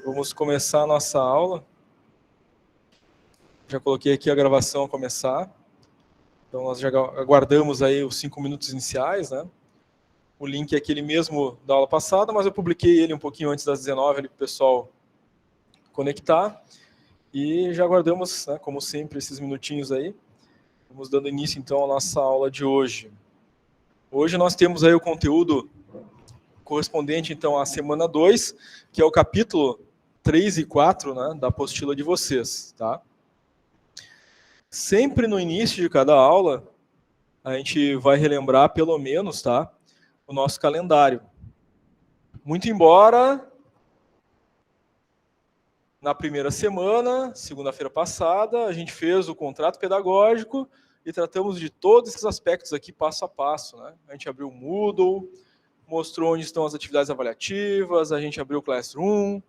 Vamos começar a nossa aula. Já coloquei aqui a gravação a começar. Então, nós já aguardamos aí os 5 minutos iniciais, né? O link é aquele mesmo da aula passada, mas eu publiquei ele um pouquinho antes das 19 ali para o pessoal conectar. E já aguardamos, né, como sempre, esses minutinhos aí. Vamos dando início, então, à nossa aula de hoje. Hoje nós temos aí o conteúdo correspondente, então, à semana 2, que é o capítulo 3 e 4, né, da apostila de vocês, tá? Sempre no início de cada aula, a gente vai relembrar, pelo menos, tá, o nosso calendário. Muito embora, na primeira semana, segunda-feira passada, a gente fez o contrato pedagógico e tratamos de todos esses aspectos aqui passo a passo, né? A gente abriu o Moodle, mostrou onde estão as atividades avaliativas, a gente abriu o Classroom,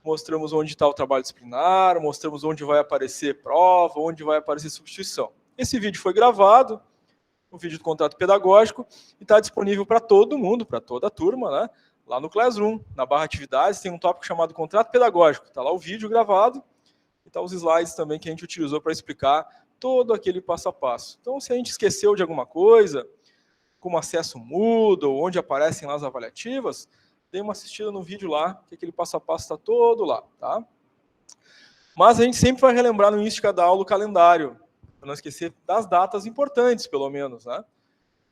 mostramos onde está o trabalho disciplinar, mostramos onde vai aparecer prova, onde vai aparecer substituição. Esse vídeo foi gravado, o vídeo do contrato pedagógico, e está disponível para todo mundo, para toda a turma, né? Lá no Classroom, na barra atividades, tem um tópico chamado contrato pedagógico. Está lá o vídeo gravado, e está os slides também que a gente utilizou para explicar todo aquele passo a passo. Então, se a gente esqueceu de alguma coisa, como acesso Moodle, onde aparecem lá as avaliativas, dê uma assistida no vídeo lá, que aquele passo a passo está todo lá, tá? Mas a gente sempre vai relembrar no início de cada aula o calendário, para não esquecer das datas importantes, pelo menos, né?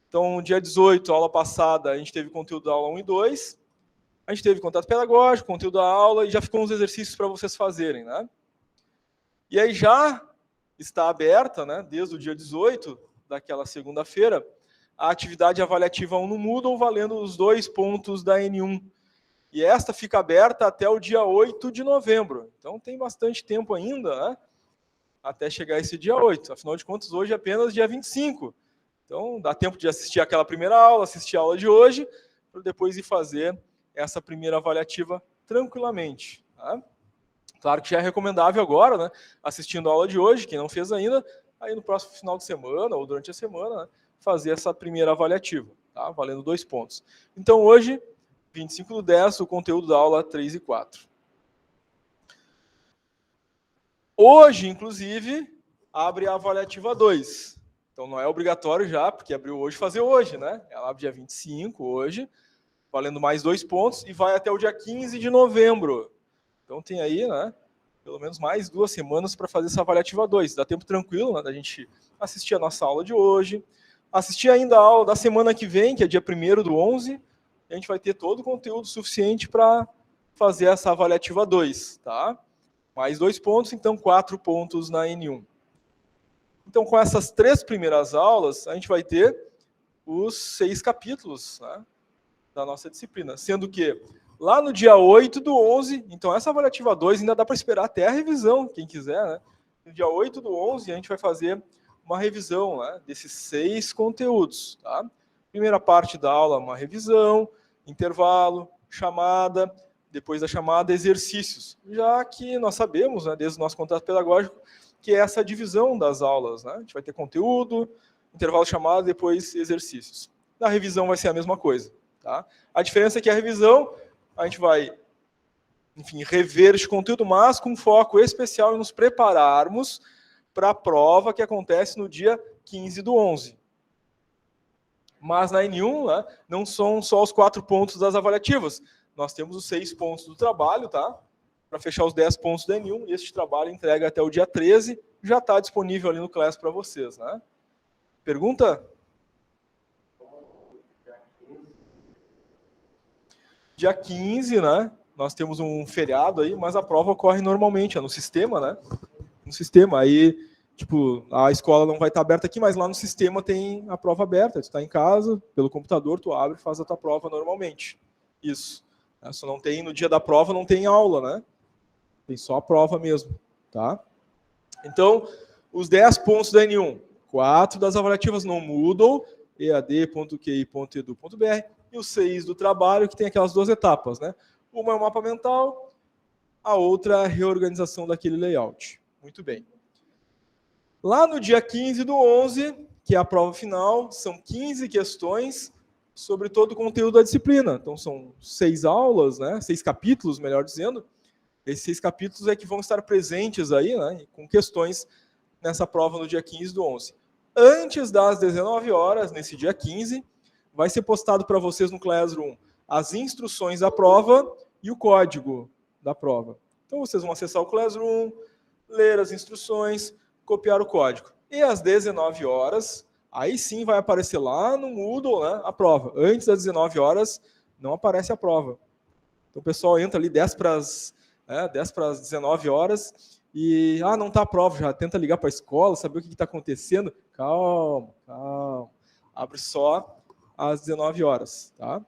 Então, dia 18, aula passada, a gente teve conteúdo da aula 1 e 2, a gente teve contato pedagógico, conteúdo da aula, e já ficou uns exercícios para vocês fazerem, né? E aí já está aberta, né, desde o dia 18, daquela segunda-feira, a atividade avaliativa 1 no Moodle, valendo os 2 pontos da N1. E esta fica aberta até o dia 8 de novembro. Então, tem bastante tempo ainda, né, até chegar esse dia 8. Afinal de contas, hoje é apenas dia 25. Então, dá tempo de assistir aquela primeira aula, assistir a aula de hoje, para depois ir fazer essa primeira avaliativa tranquilamente. Tá? Claro que já é recomendável agora, né, assistindo a aula de hoje, quem não fez ainda, aí no próximo final de semana ou durante a semana, né, fazer essa primeira avaliativa, tá? Valendo 2 pontos. Então, hoje, 25/10, o conteúdo da aula 3 e 4. Hoje, inclusive, abre a avaliativa 2. Então, não é obrigatório já, porque abriu hoje, fazer hoje, né? Ela abre dia 25, hoje, valendo mais 2 pontos, e vai até o dia 15 de novembro. Então, tem aí, né, pelo menos mais 2 semanas para fazer essa avaliativa 2. Dá tempo tranquilo, né, da gente assistir a nossa aula de hoje, assistir ainda a aula da semana que vem, que é dia 1º/11, e a gente vai ter todo o conteúdo suficiente para fazer essa avaliativa 2, tá? Mais 2 pontos, então 4 pontos na N1. Então, com essas 3 primeiras aulas, a gente vai ter os 6 capítulos, né, da nossa disciplina, sendo que lá no dia 8/11, então essa avaliativa 2 ainda dá para esperar até a revisão, quem quiser, né? No dia 8/11, a gente vai fazer uma revisão, né, desses 6 conteúdos, tá? Primeira parte da aula, uma revisão, intervalo, chamada, depois da chamada, exercícios. Já que nós sabemos, né, desde o nosso contrato pedagógico, que é essa divisão das aulas, né? A gente vai ter conteúdo, intervalo, chamada, depois exercícios. Na revisão vai ser a mesma coisa, tá? A diferença é que a revisão, a gente vai, enfim, rever este conteúdo, mas com foco especial em nos prepararmos para a prova que acontece no dia 15/11. Mas na N1, né, não são só os 4 pontos das avaliativas. Nós temos os 6 pontos do trabalho, tá? Para fechar os 10 pontos da N1. E este trabalho entrega até o dia 13. Já está disponível ali no Class para vocês, né? Pergunta? Dia 15, né? Nós temos um feriado aí, mas a prova ocorre normalmente, é no sistema, né? No sistema. Aí, tipo, a escola não vai estar aberta aqui, mas lá no sistema tem a prova aberta. Tu está em casa, pelo computador, tu abre e faz a tua prova normalmente. Isso. Só não tem, no dia da prova, não tem aula, né? Tem só a prova mesmo, tá? Então, os 10 pontos da N1. 4 das avaliativas no Moodle, ead.qi.edu.br, e os 6 do trabalho, que tem aquelas 2 etapas, né? Uma é o mapa mental, a outra é a reorganização daquele layout. Muito bem. Lá no dia 15/11, que é a prova final, são 15 questões sobre todo o conteúdo da disciplina. Então, são 6 aulas, né? 6 capítulos, melhor dizendo. Esses 6 capítulos é que vão estar presentes aí, né? Com questões nessa prova no dia 15 do 11. Antes das 19 horas, nesse dia 15, vai ser postado para vocês no Classroom as instruções da prova e o código da prova. Então, vocês vão acessar o Classroom, ler as instruções, copiar o código. E às 19 horas, aí sim vai aparecer lá no Moodle, né, a prova. Antes das 19 horas, não aparece a prova. Então, o pessoal entra ali 10 para as 19 horas e, não está a prova, já tenta ligar para a escola, saber o que está acontecendo. Calma, calma. Abre só às 19 horas, tá?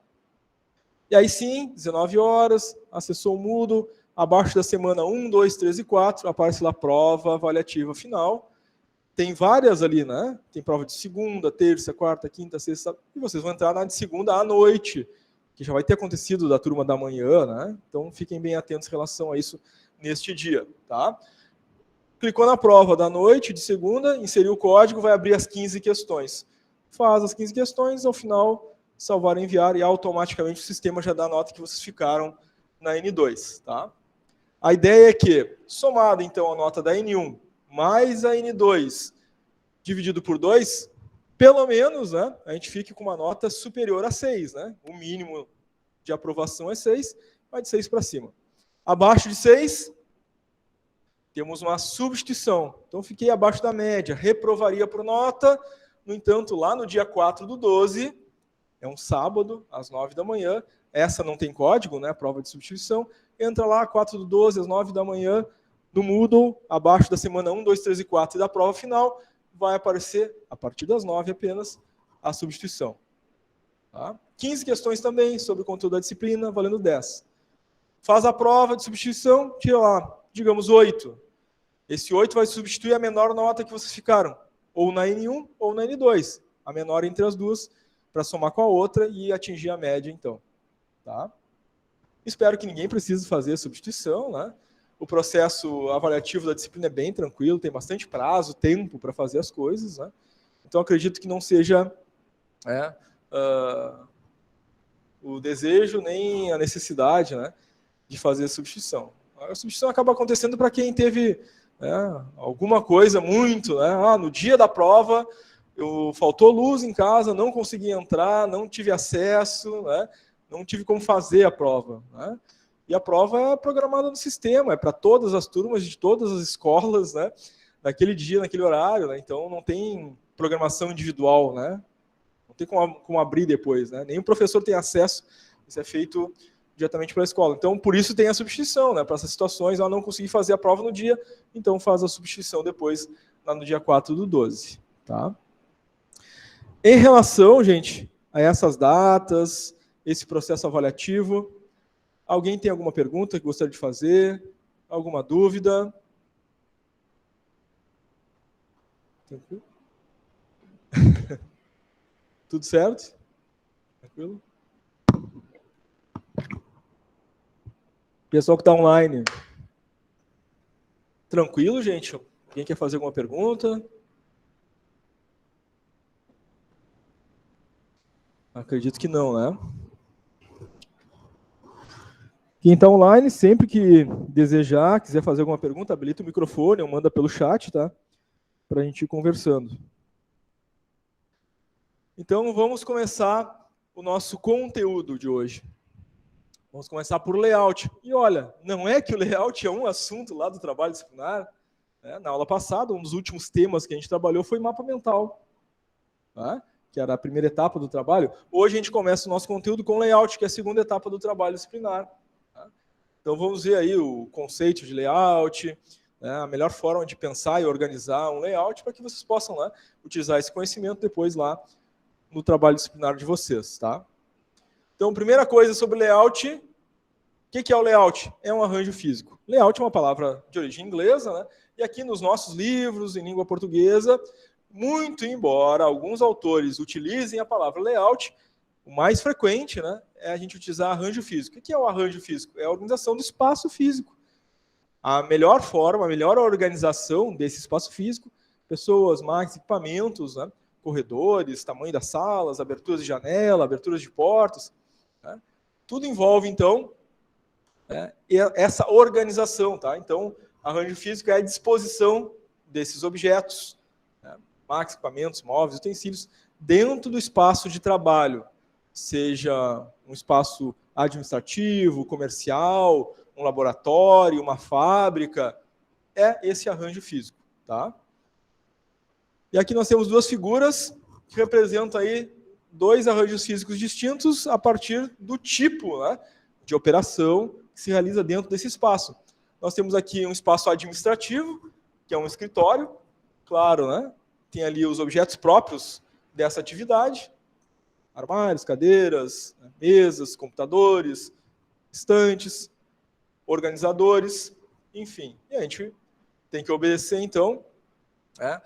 E aí sim, 19 horas, acessou o Moodle, abaixo da semana 1, 2, 3 e 4, aparece lá prova avaliativa final. Tem várias ali, né? Tem prova de segunda, terça, quarta, quinta, sexta, e vocês vão entrar na de segunda à noite, que já vai ter acontecido da turma da manhã, né? Então fiquem bem atentos em relação a isso neste dia, tá? Clicou na prova da noite, de segunda, inseriu o código, vai abrir as 15 questões. Faz as 15 questões, ao final, salvar e enviar, e automaticamente o sistema já dá a nota que vocês ficaram na N2, tá? A ideia é que, somado então a nota da N1 mais a N2 dividido por 2, pelo menos, né, a gente fique com uma nota superior a 6, né? O mínimo de aprovação é 6, vai de 6 para cima. Abaixo de 6, temos uma substituição. Então, fiquei abaixo da média, reprovaria por nota. No entanto, lá no dia 4 do 12, é um sábado, às 9 da manhã, essa não tem código, né, prova de substituição, entra lá, 4 do 12, às 9 da manhã, no Moodle, abaixo da semana 1, 2, 3 e 4 e da prova final, vai aparecer, a partir das 9 apenas, a substituição. Tá? 15 questões também sobre o conteúdo da disciplina, valendo 10. Faz a prova de substituição, tira lá, digamos, 8. Esse 8 vai substituir a menor nota que vocês ficaram, ou na N1 ou na N2. A menor entre as duas, para somar com a outra e atingir a média, então. Tá? Espero que ninguém precise fazer substituição, né? O processo avaliativo da disciplina é bem tranquilo, tem bastante prazo, tempo para fazer as coisas, né? Então, acredito que não seja o desejo nem a necessidade, né, de fazer a substituição. A substituição acaba acontecendo para quem teve alguma coisa muito, né? No dia da prova, faltou luz em casa, não consegui entrar, não tive acesso, né? Não tive como fazer a prova, né? E a prova é programada no sistema, é para todas as turmas de todas as escolas, né? Naquele dia, naquele horário, né? Então não tem programação individual, né? Não tem como abrir depois, né? Nenhum professor tem acesso, isso é feito diretamente pela escola. Então, por isso tem a substituição, né? Para essas situações, ela não conseguir fazer a prova no dia, então faz a substituição depois, lá no dia 4 do 12, tá? Em relação, gente, a essas datas, esse processo avaliativo, alguém tem alguma pergunta que gostaria de fazer? Alguma dúvida? Tranquilo? Tudo certo? Tranquilo? Pessoal que está online. Tranquilo, gente? Alguém quer fazer alguma pergunta? Acredito que não, né? Quem está online, sempre que desejar, quiser fazer alguma pergunta, habilita o microfone ou manda pelo chat, tá? Para a gente ir conversando. Então, vamos começar o nosso conteúdo de hoje. Vamos começar por layout. E olha, não é que o layout é um assunto lá do trabalho disciplinar. Né? Na aula passada, um dos últimos temas que a gente trabalhou foi mapa mental, tá? Que era a primeira etapa do trabalho. Hoje a gente começa o nosso conteúdo com layout, que é a segunda etapa do trabalho disciplinar. Tá? Então vamos ver aí o conceito de layout, né? A melhor forma de pensar e organizar um layout para que vocês possam, né, utilizar esse conhecimento depois lá no trabalho disciplinar de vocês. Tá? Então, primeira coisa sobre layout, o que é o layout? É um arranjo físico. Layout é uma palavra de origem inglesa, né? E aqui nos nossos livros, em língua portuguesa, muito embora alguns autores utilizem a palavra layout, o mais frequente, né, é a gente utilizar arranjo físico. O que é o arranjo físico? É a organização do espaço físico. A melhor forma, a melhor organização desse espaço físico, pessoas, máquinas, equipamentos, né, corredores, tamanho das salas, aberturas de janela, aberturas de portas. Né? Tudo envolve, então, essa organização. Tá? Então, arranjo físico é a disposição desses objetos, né? Máquinas, equipamentos, móveis, utensílios, dentro do espaço de trabalho, seja um espaço administrativo, comercial, um laboratório, uma fábrica, é esse arranjo físico. Tá? E aqui nós temos duas figuras que representam aí dois arranjos físicos distintos a partir do tipo, né, de operação que se realiza dentro desse espaço. Nós temos aqui um espaço administrativo, que é um escritório, claro, né, tem ali os objetos próprios dessa atividade, armários, cadeiras, mesas, computadores, estantes, organizadores, enfim. E a gente tem que obedecer, então, né,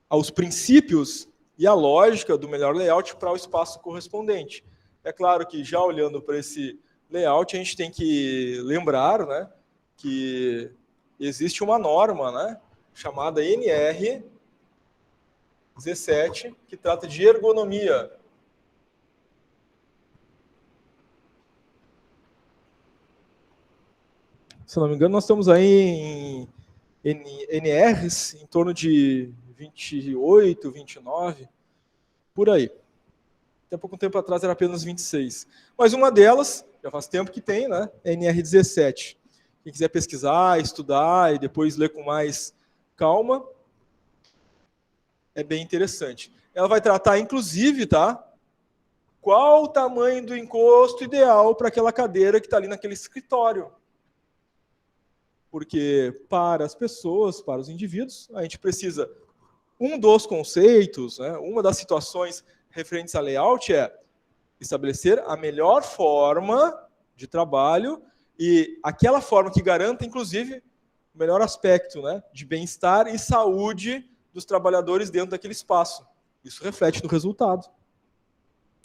aos princípios e a lógica do melhor layout para o espaço correspondente. É claro que, já olhando para esse layout, a gente tem que lembrar, né, que existe uma norma, né, chamada NR17, que trata de ergonomia. Se não me engano, nós estamos aí em NRs em torno de 28, 29, por aí. Até pouco tempo atrás era apenas 26. Mas uma delas, já faz tempo que tem, né? É NR17. Quem quiser pesquisar, estudar e depois ler com mais calma, é bem interessante. Ela vai tratar, inclusive, tá? Qual o tamanho do encosto ideal para aquela cadeira que está ali naquele escritório. Porque para as pessoas, para os indivíduos, a gente precisa... Um dos conceitos, né, uma das situações referentes a layout é estabelecer a melhor forma de trabalho e aquela forma que garanta, inclusive, o melhor aspecto, né, de bem-estar e saúde dos trabalhadores dentro daquele espaço. Isso reflete no resultado.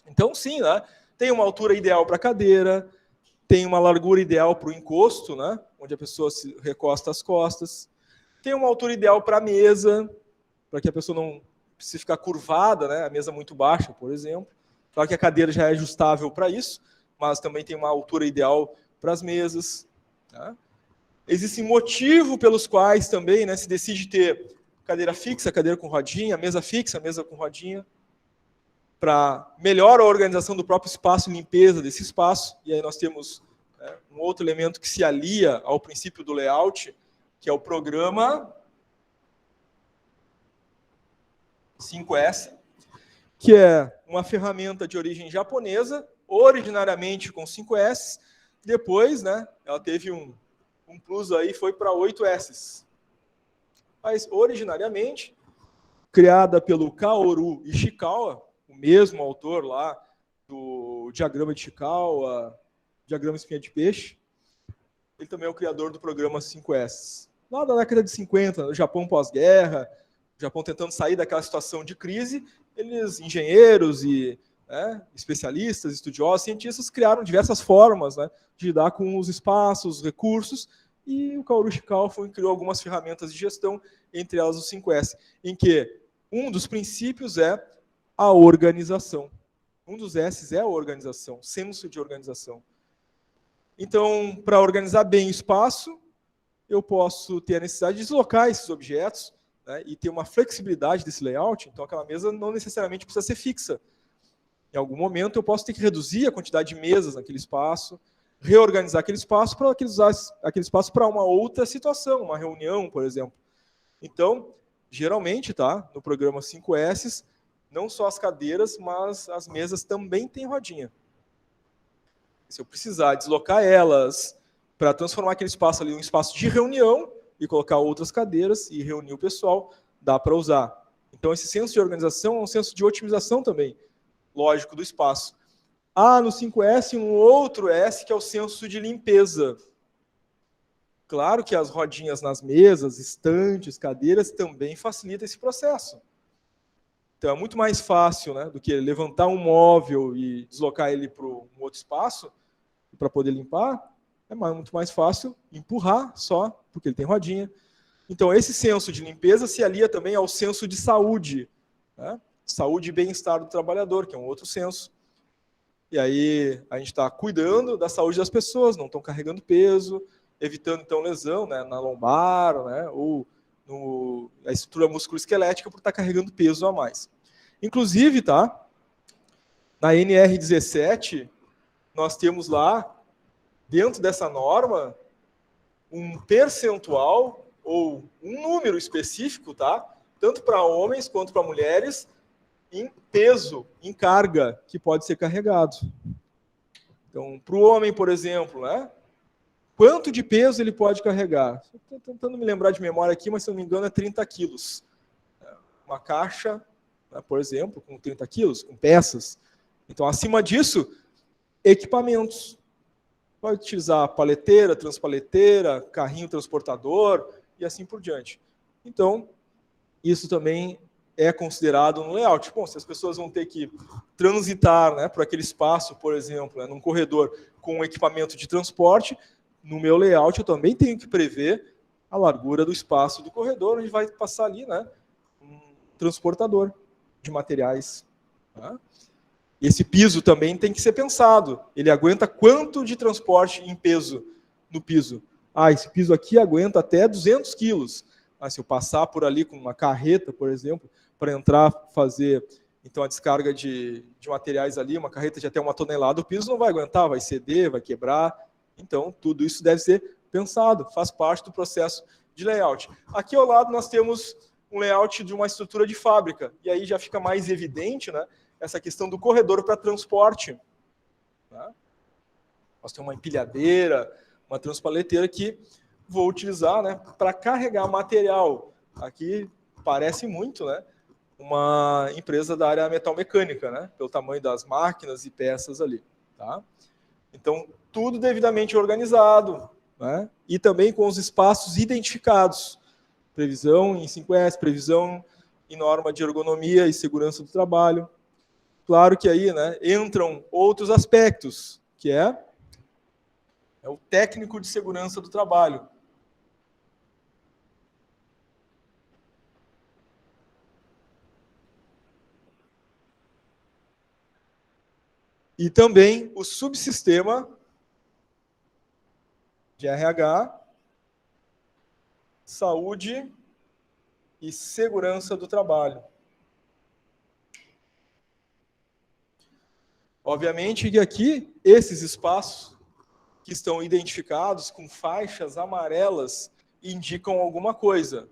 Então, sim, né, tem uma altura ideal para a cadeira, tem uma largura ideal para o encosto, né, onde a pessoa se recosta as costas, tem uma altura ideal para a mesa, para que a pessoa não precise ficar curvada, né, a mesa muito baixa, por exemplo. Claro que a cadeira já é ajustável para isso, mas também tem uma altura ideal para as mesas. Tá? Existem motivos pelos quais também, né, se decide ter cadeira fixa, cadeira com rodinha, mesa fixa, mesa com rodinha, para melhor a organização do próprio espaço e limpeza desse espaço. E aí nós temos, né, um outro elemento que se alia ao princípio do layout, que é o programa 5S, que é uma ferramenta de origem japonesa, originariamente com 5S, depois, né, ela teve um plus aí, foi para 8S. Mas, originariamente, criada pelo Kaoru Ishikawa, o mesmo autor lá do diagrama de Ishikawa, diagrama espinha de peixe, ele também é o criador do programa 5S. Lá da década de 50, no Japão pós-guerra, o Japão tentando sair daquela situação de crise, eles, engenheiros e, né, especialistas, estudiosos, cientistas, criaram diversas formas, né, de lidar com os espaços, os recursos, e o Kaoru Ishikawa criou algumas ferramentas de gestão, entre elas o 5S, em que um dos princípios é a organização. Um dos S é a organização, senso de organização. Então, para organizar bem o espaço, eu posso ter a necessidade de deslocar esses objetos, né, e ter uma flexibilidade desse layout. Então, aquela mesa não necessariamente precisa ser fixa. Em algum momento, eu posso ter que reduzir a quantidade de mesas naquele espaço, reorganizar aquele espaço para usar aquele espaço para uma outra situação, uma reunião, por exemplo. Então, geralmente, tá, no programa 5S, não só as cadeiras, mas as mesas também têm rodinha. Se eu precisar deslocar elas para transformar aquele espaço ali em um espaço de reunião e colocar outras cadeiras e reunir o pessoal, dá para usar. Então, esse senso de organização é um senso de otimização também, lógico, do espaço. Há no 5S um outro S, que é o senso de limpeza. Claro que as rodinhas nas mesas, estantes, cadeiras, também facilitam esse processo. Então, é muito mais fácil, né, do que levantar um móvel e deslocar ele para um outro espaço, para poder limpar. É muito mais fácil empurrar só, porque ele tem rodinha. Então, esse senso de limpeza se alia também ao senso de saúde. né? Saúde e bem-estar do trabalhador, que é um outro senso. E aí a gente está cuidando da saúde das pessoas, não estão carregando peso, evitando então lesão, né, na lombar, né, ou na estrutura musculoesquelética por estar carregando peso a mais. Inclusive, tá? Na NR17 nós temos lá, dentro dessa norma, um percentual ou um número específico, tá? Tanto para homens quanto para mulheres, em peso, em carga, que pode ser carregado. Então, para o homem, por exemplo, né? Quanto de peso ele pode carregar? Estou tentando me lembrar de memória aqui, mas se não me engano é 30 quilos. Uma caixa, né, por exemplo, com 30 quilos, com peças. Então, acima disso, equipamentos. Pode utilizar paleteira, transpaleteira, carrinho transportador e assim por diante. Então, isso também é considerado no layout. Bom, se as pessoas vão ter que transitar, né, por aquele espaço, por exemplo, né, num corredor com um equipamento de transporte, no meu layout eu também tenho que prever a largura do espaço do corredor, onde vai passar ali, né, um transportador de materiais. Tá? Esse piso também tem que ser pensado. Ele aguenta quanto de transporte em peso no piso? Ah, esse piso aqui aguenta até 200 quilos. Ah, se eu passar por ali com uma carreta, por exemplo, para entrar, fazer então a descarga de materiais ali, uma carreta de até 1 tonelada, o piso não vai aguentar, vai ceder, vai quebrar. Então, tudo isso deve ser pensado, faz parte do processo de layout. Aqui ao lado nós temos um layout de uma estrutura de fábrica, e aí já fica mais evidente, né, essa questão do corredor para transporte. Tá? Nós temos uma empilhadeira, uma transpaleteira que vou utilizar, né, para carregar material. Aqui parece muito, né, uma empresa da área metalmecânica, né, pelo tamanho das máquinas e peças ali. Tá? Então, tudo devidamente organizado, né, e também com os espaços identificados. Previsão em 5S, previsão em norma de ergonomia e segurança do trabalho. Claro que aí, né, entram outros aspectos, que é o técnico de segurança do trabalho. E também o subsistema de RH, saúde e segurança do trabalho. Obviamente que aqui, esses espaços que estão identificados com faixas amarelas indicam alguma coisa.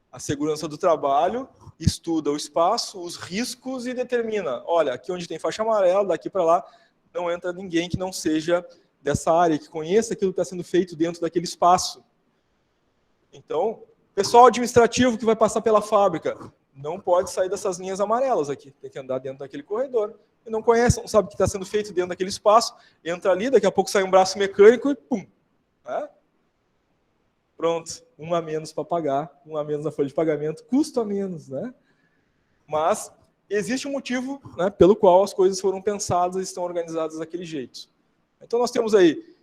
A segurança do trabalho estuda o espaço, os riscos e determina, olha, aqui onde tem faixa amarela, daqui para lá, não entra ninguém que não seja dessa área, que conheça aquilo que está sendo feito dentro daquele espaço. Então, pessoal administrativo que vai passar pela fábrica, não pode sair dessas linhas amarelas aqui, tem que andar dentro daquele corredor. E não conhece, não sabe o que está sendo feito dentro daquele espaço, entra ali, daqui a pouco sai um braço mecânico e pum! Né? Pronto, um a menos para pagar, um a menos na folha de pagamento, custo a menos, né? Mas existe um motivo, né, pelo qual as coisas foram pensadas e estão organizadas daquele jeito. Então nós temos aí,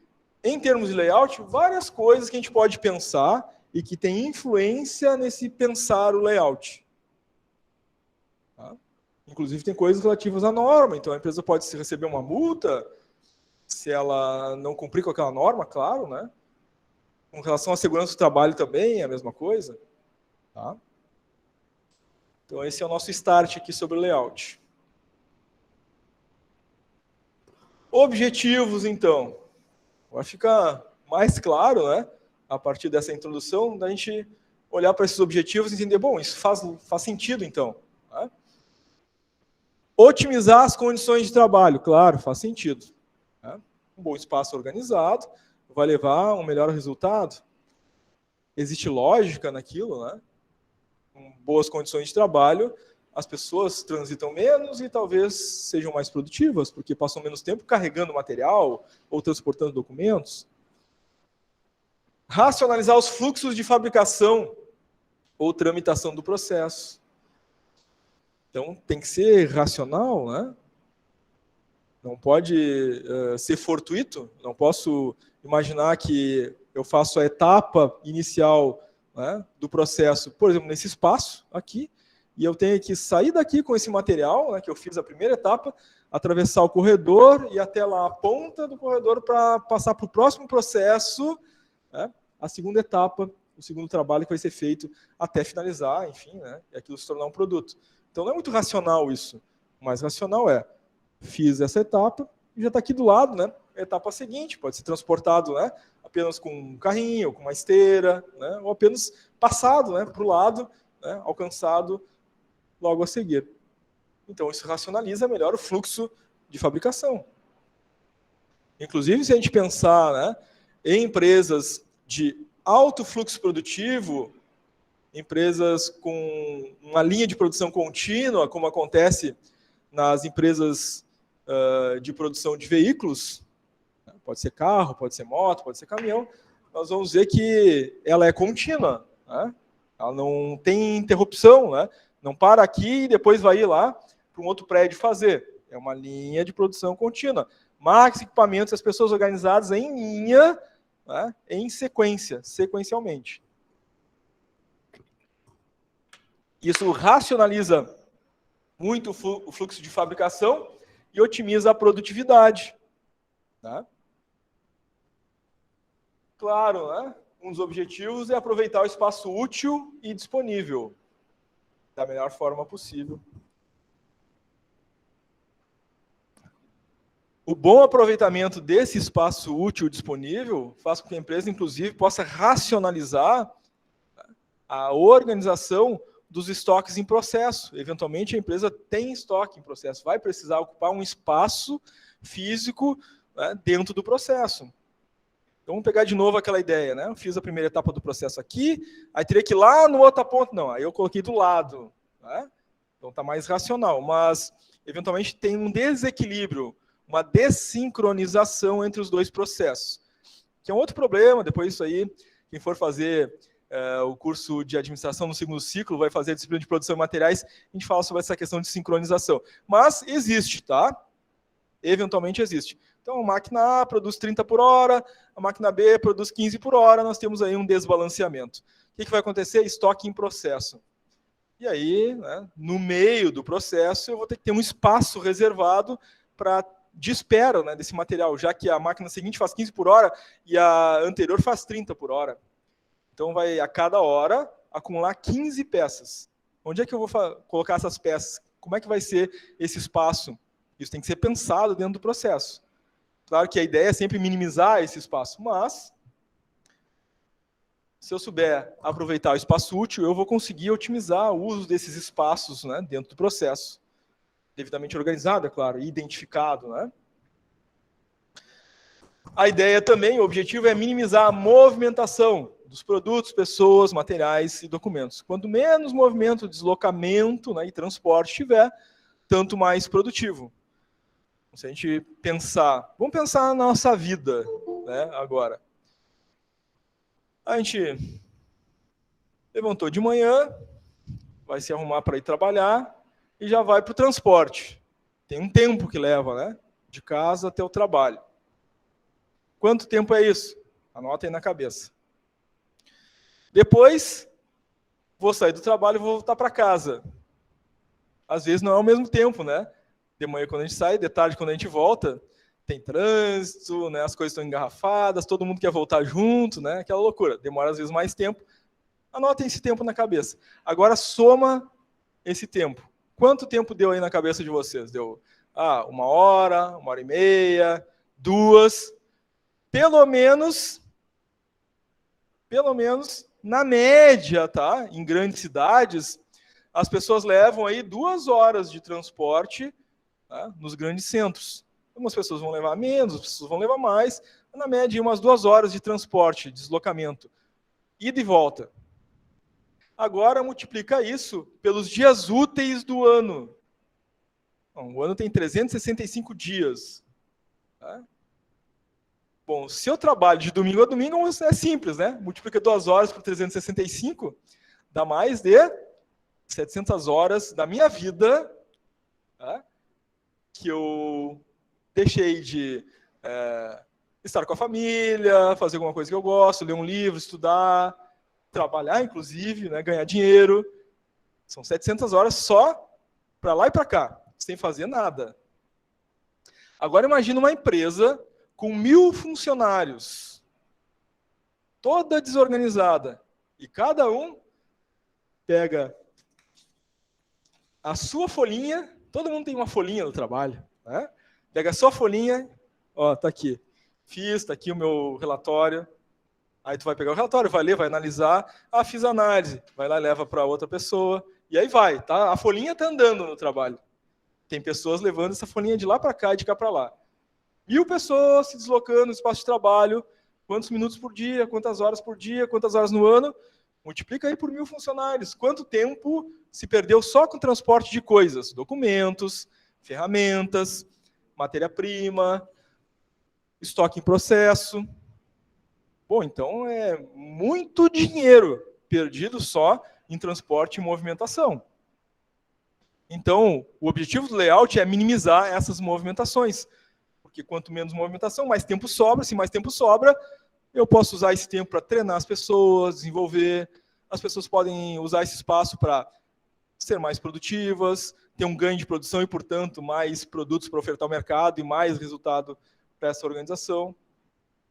em termos de layout, várias coisas que a gente pode pensar e que tem influência nesse pensar o layout. Tá? Inclusive tem coisas relativas à norma, então a empresa pode receber uma multa se ela não cumprir com aquela norma, claro, né? Com relação à segurança do trabalho também é a mesma coisa. Tá? Então esse é o nosso start aqui sobre o layout. Objetivos, então. Vai ficar mais claro, né? A partir dessa introdução, da gente olhar para esses objetivos e entender, bom, isso faz sentido, então. Né? Otimizar as condições de trabalho, claro, faz sentido. Né? Um bom espaço organizado vai levar a um melhor resultado. Existe lógica naquilo, né? Com boas condições de trabalho, as pessoas transitam menos e talvez sejam mais produtivas, porque passam menos tempo carregando material ou transportando documentos. Racionalizar os fluxos de fabricação ou tramitação do processo. Então, tem que ser racional, né? Não pode ser fortuito. Não posso imaginar que eu faço a etapa inicial, né, do processo, por exemplo, nesse espaço aqui, e eu tenho que sair daqui com esse material, né, que eu fiz a primeira etapa, atravessar o corredor e até lá a ponta do corredor para passar para o próximo processo, né, a segunda etapa, o segundo trabalho que vai ser feito até finalizar, enfim, né, e aquilo se tornar um produto. Então não é muito racional isso. O mais racional é, fiz essa etapa e já está aqui do lado, né, a etapa seguinte, pode ser transportado, né, apenas com um carrinho, ou com uma esteira, né, ou apenas passado, né, para o lado, né, alcançado logo a seguir. Então, isso racionaliza melhor o fluxo de fabricação. Inclusive, se a gente pensar, né, em empresas de alto fluxo produtivo, empresas com uma linha de produção contínua, como acontece nas empresas de produção de veículos, pode ser carro, pode ser moto, pode ser caminhão, nós vamos ver que ela é contínua, né? Ela não tem interrupção, né? Não para aqui e depois vai ir lá para um outro prédio fazer. É uma linha de produção contínua. Máquinas, equipamentos, as pessoas organizadas em linha, né? Em sequência, sequencialmente. Isso racionaliza muito o fluxo de fabricação e otimiza a produtividade. Né? Claro, né? Um dos objetivos é aproveitar o espaço útil e disponível da melhor forma possível. O bom aproveitamento desse espaço útil disponível faz com que a empresa, inclusive, possa racionalizar a organização dos estoques em processo. Eventualmente, a empresa tem estoque em processo, vai precisar ocupar um espaço físico, né, dentro do processo. Então, vamos pegar de novo aquela ideia, né? Eu fiz a primeira etapa do processo aqui, aí teria que ir lá no outra ponta. Não, aí eu coloquei do lado. Né? Então, está mais racional. Mas, eventualmente, tem um desequilíbrio, uma dessincronização entre os dois processos. Que é um outro problema, depois disso aí, quem for fazer o curso de administração no segundo ciclo, vai fazer a disciplina de produção de materiais, a gente fala sobre essa questão de sincronização. Mas existe, tá? Eventualmente existe. Então, a máquina A produz 30 por hora, a máquina B produz 15 por hora, nós temos aí um desbalanceamento. O que vai acontecer? Estoque em processo. E aí, né, no meio do processo, eu vou ter que ter um espaço reservado de espera, né, desse material, já que a máquina seguinte faz 15 por hora e a anterior faz 30 por hora. Então, vai a cada hora acumular 15 peças. Onde é que eu vou colocar essas peças? Como é que vai ser esse espaço? Isso tem que ser pensado dentro do processo. Claro que a ideia é sempre minimizar esse espaço, mas se eu souber aproveitar o espaço útil, eu vou conseguir otimizar o uso desses espaços, né, dentro do processo. Devidamente organizado, é claro, e identificado. Né? A ideia também, o objetivo é minimizar a movimentação dos produtos, pessoas, materiais e documentos. Quanto menos movimento, deslocamento, né, e transporte tiver, tanto mais produtivo. Se a gente pensar, vamos pensar na nossa vida, né, agora. A gente levantou de manhã, vai se arrumar para ir trabalhar e já vai para o transporte. Tem um tempo que leva, né, de casa até o trabalho. Quanto tempo é isso? Anota aí na cabeça. Depois, vou sair do trabalho e vou voltar para casa. Às vezes não é ao mesmo tempo, né? De manhã quando a gente sai, de tarde quando a gente volta, tem trânsito, né? As coisas estão engarrafadas, todo mundo quer voltar junto, né? Aquela loucura. Demora às vezes mais tempo. Anotem esse tempo na cabeça. Agora soma esse tempo. Quanto tempo deu aí na cabeça de vocês? Deu 1 hora e meia, 2. Pelo menos, na média, tá? Em grandes cidades, as pessoas levam aí 2 horas de transporte, tá, nos grandes centros. Algumas pessoas vão levar menos, outras pessoas vão levar mais. Na média, umas 2 horas de transporte, deslocamento. Ida e volta. Agora, multiplica isso pelos dias úteis do ano. Bom, o ano tem 365 dias. Tá? Bom, se eu trabalho de domingo a domingo, é simples, né? Multiplica 2 horas por 365, dá mais de 700 horas da minha vida, tá, que eu deixei de estar com a família, fazer alguma coisa que eu gosto, ler um livro, estudar, trabalhar, inclusive, né, ganhar dinheiro. São 700 horas só para lá e para cá, sem fazer nada. Agora imagina uma empresa com 1.000 funcionários, toda desorganizada, e cada um pega a sua folhinha, todo mundo tem uma folhinha no trabalho, né? Pega a sua folhinha, ó, tá aqui, fiz, tá aqui o meu relatório, aí tu vai pegar o relatório, vai ler, vai analisar, fiz a análise, vai lá, leva para outra pessoa, e aí vai, tá? A folhinha tá andando no trabalho. Tem pessoas levando essa folhinha de lá para cá e de cá para lá. 1.000 pessoas se deslocando no espaço de trabalho, quantos minutos por dia, quantas horas por dia, quantas horas no ano, multiplica aí por 1.000 funcionários. Quanto tempo se perdeu só com transporte de coisas, documentos, ferramentas, matéria-prima, estoque em processo. Bom, então é muito dinheiro perdido só em transporte e movimentação. Então, o objetivo do layout é minimizar essas movimentações, porque quanto menos movimentação, mais tempo sobra. Se mais tempo sobra, eu posso usar esse tempo para treinar as pessoas, desenvolver. As pessoas podem usar esse espaço para ser mais produtivas, ter um ganho de produção e, portanto, mais produtos para ofertar ao mercado e mais resultado para essa organização.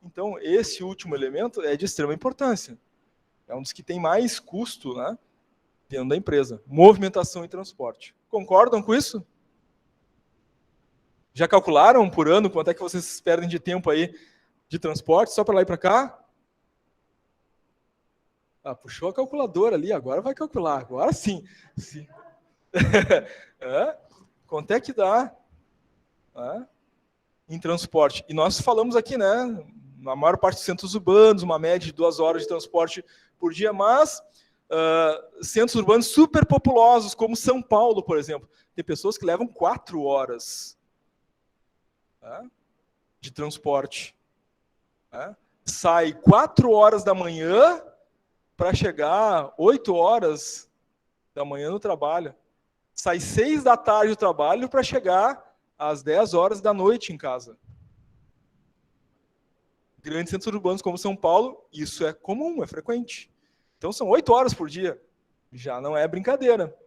Então, esse último elemento é de extrema importância. É um dos que tem mais custo, né, dentro da empresa. Movimentação e transporte. Concordam com isso? Já calcularam por ano quanto é que vocês perdem de tempo aí de transporte, só para lá e para cá? Puxou a calculadora ali, agora vai calcular. Agora sim. Quanto é que dá em transporte? E nós falamos aqui, né, na maior parte dos centros urbanos, uma média de 2 horas de transporte por dia, mas centros urbanos superpopulosos, como São Paulo, por exemplo, tem pessoas que levam 4 horas de transporte. Sai 4 horas da manhã para chegar 8 horas da manhã no trabalho. Sai 6 da tarde do trabalho para chegar às 10 horas da noite em casa. Grandes centros urbanos como São Paulo, isso é comum, é frequente. Então são 8 horas por dia. Já não é brincadeira.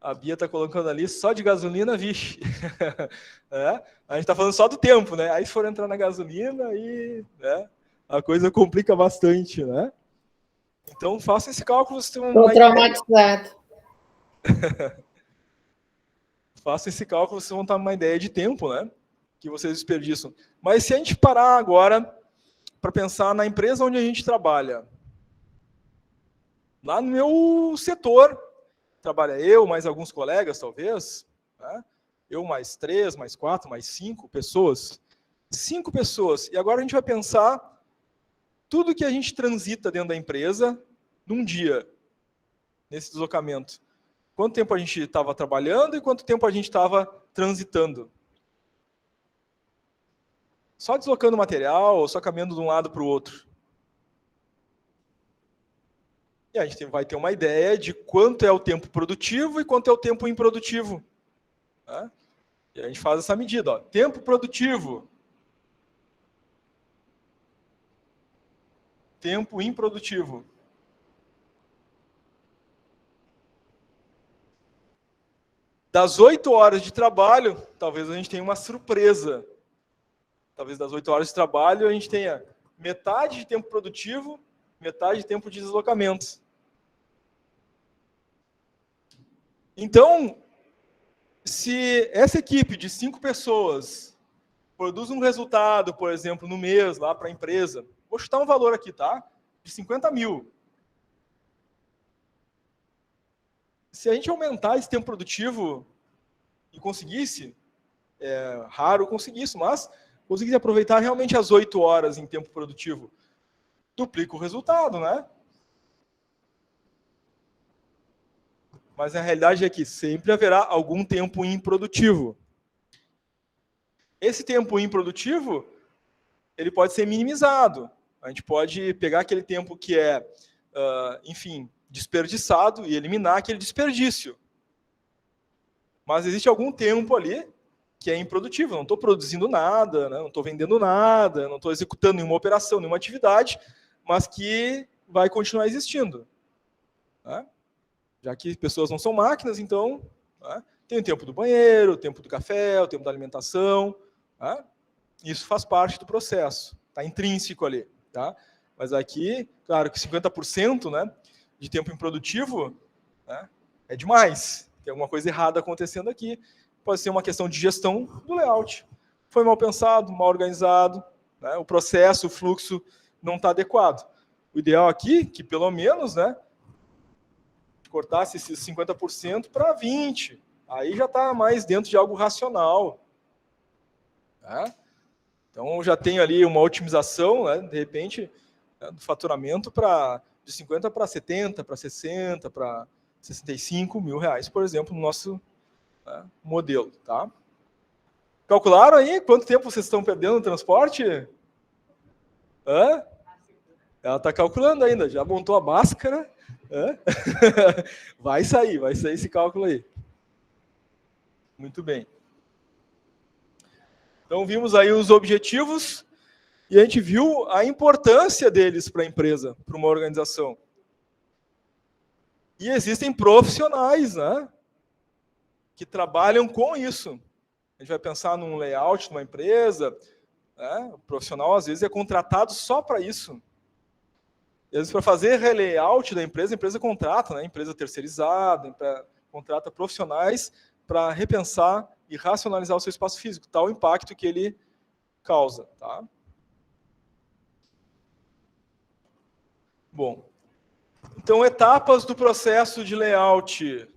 A Bia está colocando ali só de gasolina, vixe. A gente está falando só do tempo, né? Aí se for entrar na gasolina, aí, né, a coisa complica bastante, né? Então façam esse cálculo. Estou traumatizado. Façam esse cálculo, vocês vão ter uma ideia de tempo, né, que vocês desperdiçam. Mas se a gente parar agora para pensar na empresa onde a gente trabalha, lá no meu setor, trabalha eu, mais alguns colegas, talvez, né? Eu mais 3, mais 4, mais 5 pessoas. 5 pessoas. E agora a gente vai pensar tudo que a gente transita dentro da empresa num dia, nesse deslocamento. Quanto tempo a gente estava trabalhando e quanto tempo a gente estava transitando. Só deslocando material, ou só caminhando de um lado para o outro. E a gente vai ter uma ideia de quanto é o tempo produtivo e quanto é o tempo improdutivo. Né? E a gente faz essa medida. Ó. Tempo produtivo. Tempo improdutivo. Das 8 horas de trabalho, talvez a gente tenha uma surpresa. Talvez das 8 horas de trabalho a gente tenha metade de tempo produtivo, metade de tempo de deslocamentos. Então, se essa equipe de 5 pessoas produz um resultado, por exemplo, no mês, lá para a empresa, vou chutar um valor aqui, tá? De 50 mil. Se a gente aumentar esse tempo produtivo e conseguisse, é raro conseguir isso, mas conseguisse aproveitar realmente as 8 horas em tempo produtivo, duplica o resultado, né? Mas a realidade é que sempre haverá algum tempo improdutivo. Esse tempo improdutivo, ele pode ser minimizado. A gente pode pegar aquele tempo que é, enfim, desperdiçado e eliminar aquele desperdício. Mas existe algum tempo ali que é improdutivo. Não estou produzindo nada, né? Não estou vendendo nada, não estou executando nenhuma operação, nenhuma atividade, mas que vai continuar existindo. Né? Já que pessoas não são máquinas, então, né, tem o tempo do banheiro, o tempo do café, o tempo da alimentação. Né? Isso faz parte do processo, está intrínseco ali. Tá? Mas aqui, claro que 50%, né, de tempo improdutivo, né, é demais. Tem alguma coisa errada acontecendo aqui. Pode ser uma questão de gestão do layout. Foi mal pensado, mal organizado, né, o processo, o fluxo não está adequado. O ideal aqui, que pelo menos, né, cortasse esses 50% para 20%. Aí já está mais dentro de algo racional. Tá? Então, já tenho ali uma otimização, né, de repente, né, do faturamento de 50 para 70, para 60, para 65 mil reais, por exemplo, no nosso, né, modelo. Tá? Calcularam aí quanto tempo vocês estão perdendo no transporte? Hã? Ela está calculando ainda, já montou a máscara. Vai sair esse cálculo aí. Muito bem. Então, vimos aí os objetivos e a gente viu a importância deles para a empresa, para uma organização. E existem profissionais, né, que trabalham com isso. A gente vai pensar num layout de uma empresa, né, o profissional, às vezes, é contratado só para isso. Às vezes, para fazer layout da empresa, a empresa contrata, né, empresa terceirizada, contrata profissionais para repensar e racionalizar o seu espaço físico, tal impacto que ele causa. Tá? Bom, então, etapas do processo de layout.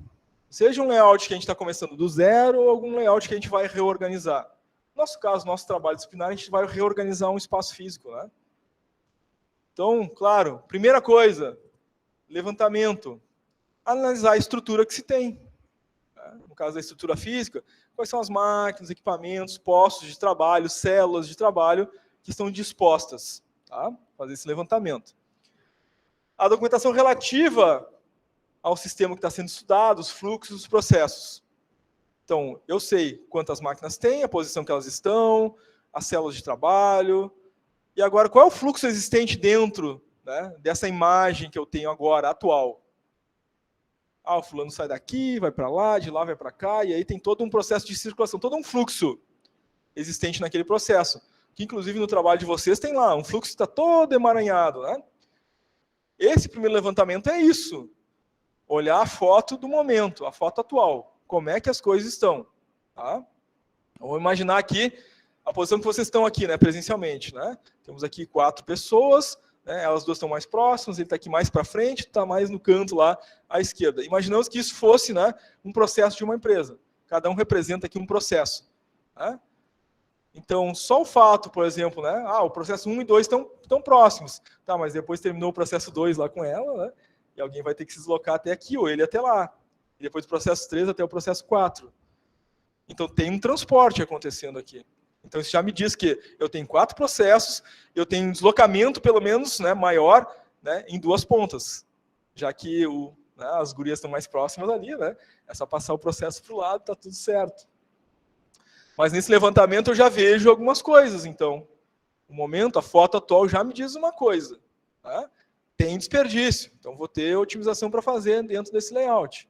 Seja um layout que a gente está começando do zero ou algum layout que a gente vai reorganizar. No nosso caso, nosso trabalho disciplinar, a gente vai reorganizar um espaço físico. Né? Então, claro, primeira coisa, levantamento. Analisar a estrutura que se tem. No caso da estrutura física, quais são as máquinas, equipamentos, postos de trabalho, células de trabalho que estão dispostas. Tá? Fazer esse levantamento. A documentação relativa ao sistema que está sendo estudado, os fluxos, os processos. Então, eu sei quantas máquinas tem, a posição que elas estão, as células de trabalho. E agora, qual é o fluxo existente dentro, né, dessa imagem que eu tenho agora, atual? O fulano sai daqui, vai para lá, de lá vai para cá, e aí tem todo um processo de circulação, todo um fluxo existente naquele processo. Que, inclusive, no trabalho de vocês tem lá, um fluxo que está todo emaranhado. Né? Esse primeiro levantamento é isso. Olhar a foto do momento, a foto atual. Como é que as coisas estão. Tá? Vamos imaginar aqui a posição que vocês estão aqui, né, presencialmente. Né? Temos aqui 4 pessoas, né, elas duas estão mais próximas, ele está aqui mais para frente, está mais no canto lá à esquerda. Imaginamos que isso fosse, né, um processo de uma empresa. Cada um representa aqui um processo. Né? Então, só o fato, por exemplo, né, o processo 1 e 2 estão próximos. Tá, mas depois terminou o processo 2 lá com ela, né, e alguém vai ter que se deslocar até aqui, ou ele até lá. E depois do processo 3 até o processo 4. Então, tem um transporte acontecendo aqui. Então, isso já me diz que eu tenho 4 processos, eu tenho um deslocamento, pelo menos, né, maior, né, em 2 pontas. Já que as gurias estão mais próximas ali, né, é só passar o processo para o lado, está tudo certo. Mas nesse levantamento eu já vejo algumas coisas. Então, o momento, a foto atual já me diz uma coisa. Tá? Tem desperdício. Então, vou ter otimização para fazer dentro desse layout.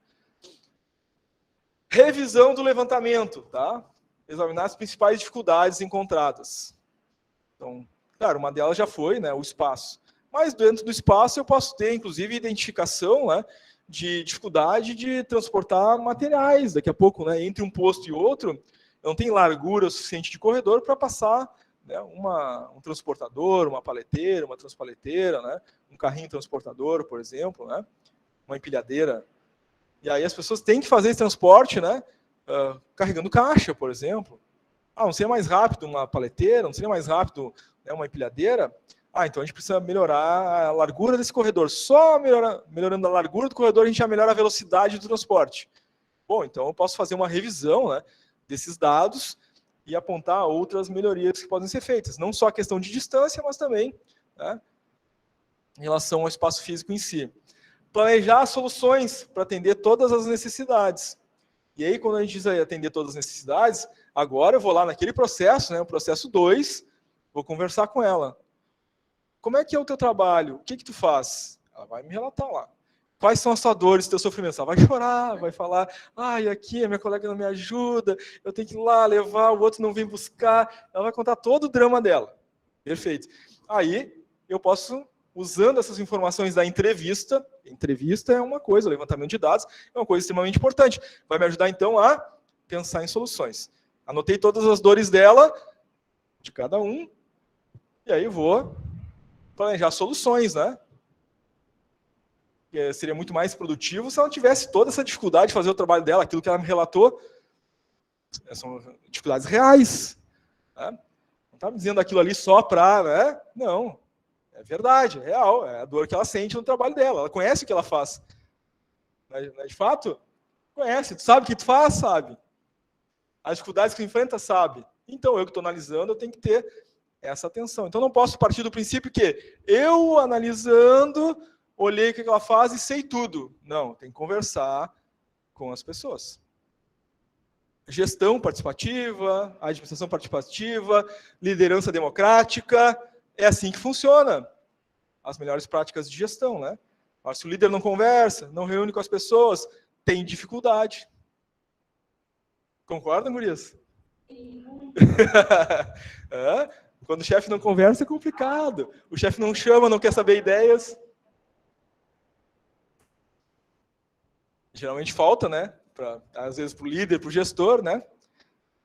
Revisão do levantamento. Tá? Examinar as principais dificuldades encontradas. Então, claro, uma delas já foi, né, o espaço. Mas dentro do espaço eu posso ter, inclusive, identificação, né, de dificuldade de transportar materiais. Daqui a pouco, né, entre um posto e outro, não tem largura suficiente de corredor para passar, né, um transportador, uma paleteira, uma transpaleteira, né, um carrinho transportador, por exemplo, né, uma empilhadeira. E aí as pessoas têm que fazer esse transporte, né, carregando caixa, por exemplo. Não seria mais rápido uma paleteira? Não seria mais rápido, né, uma empilhadeira? Então a gente precisa melhorar a largura desse corredor. Só melhorando a largura do corredor, a gente já melhora a velocidade do transporte. Bom, então eu posso fazer uma revisão, né, desses dados e apontar outras melhorias que podem ser feitas. Não só a questão de distância, mas também, né, em relação ao espaço físico em si. Planejar soluções para atender todas as necessidades. E aí, quando a gente diz atender todas as necessidades, agora eu vou lá naquele processo, né, o processo 2, vou conversar com ela. como é que é o teu trabalho? O que tu faz? Ela vai me relatar lá. Quais são as suas dores, os teus sofrimentos? Ela vai chorar, vai falar, aqui a minha colega não me ajuda, eu tenho que ir lá levar, o outro não vem buscar. Ela vai contar todo o drama dela. Perfeito. Aí, eu posso, usando essas informações da entrevista é uma coisa, o levantamento de dados é uma coisa extremamente importante. Vai me ajudar, então, a pensar em soluções. Anotei todas as dores dela, de cada um, e aí vou planejar soluções, né? Seria muito mais produtivo se ela tivesse toda essa dificuldade de fazer o trabalho dela, aquilo que ela me relatou, são dificuldades reais. Né? Não está me dizendo aquilo ali só para... Né? Não, é verdade, é real, é a dor que ela sente no trabalho dela, ela conhece o que ela faz. Não é de fato? Conhece, tu sabe o que tu faz? Sabe. As dificuldades que tu enfrenta? Sabe. Então, eu que estou analisando, eu tenho que ter essa atenção. Então, não posso partir do princípio que eu, analisando, olhei o que ela faz e sei tudo. Não, tem que conversar com as pessoas. Gestão participativa, administração participativa, liderança democrática, é assim que funciona. As melhores práticas de gestão, né? Mas se o líder não conversa, não reúne com as pessoas, tem dificuldade. Concordam, gurias? Quando o chefe não conversa, é complicado. O chefe não chama, não quer saber ideias. Geralmente falta, né? Às vezes para o líder, para o gestor, né?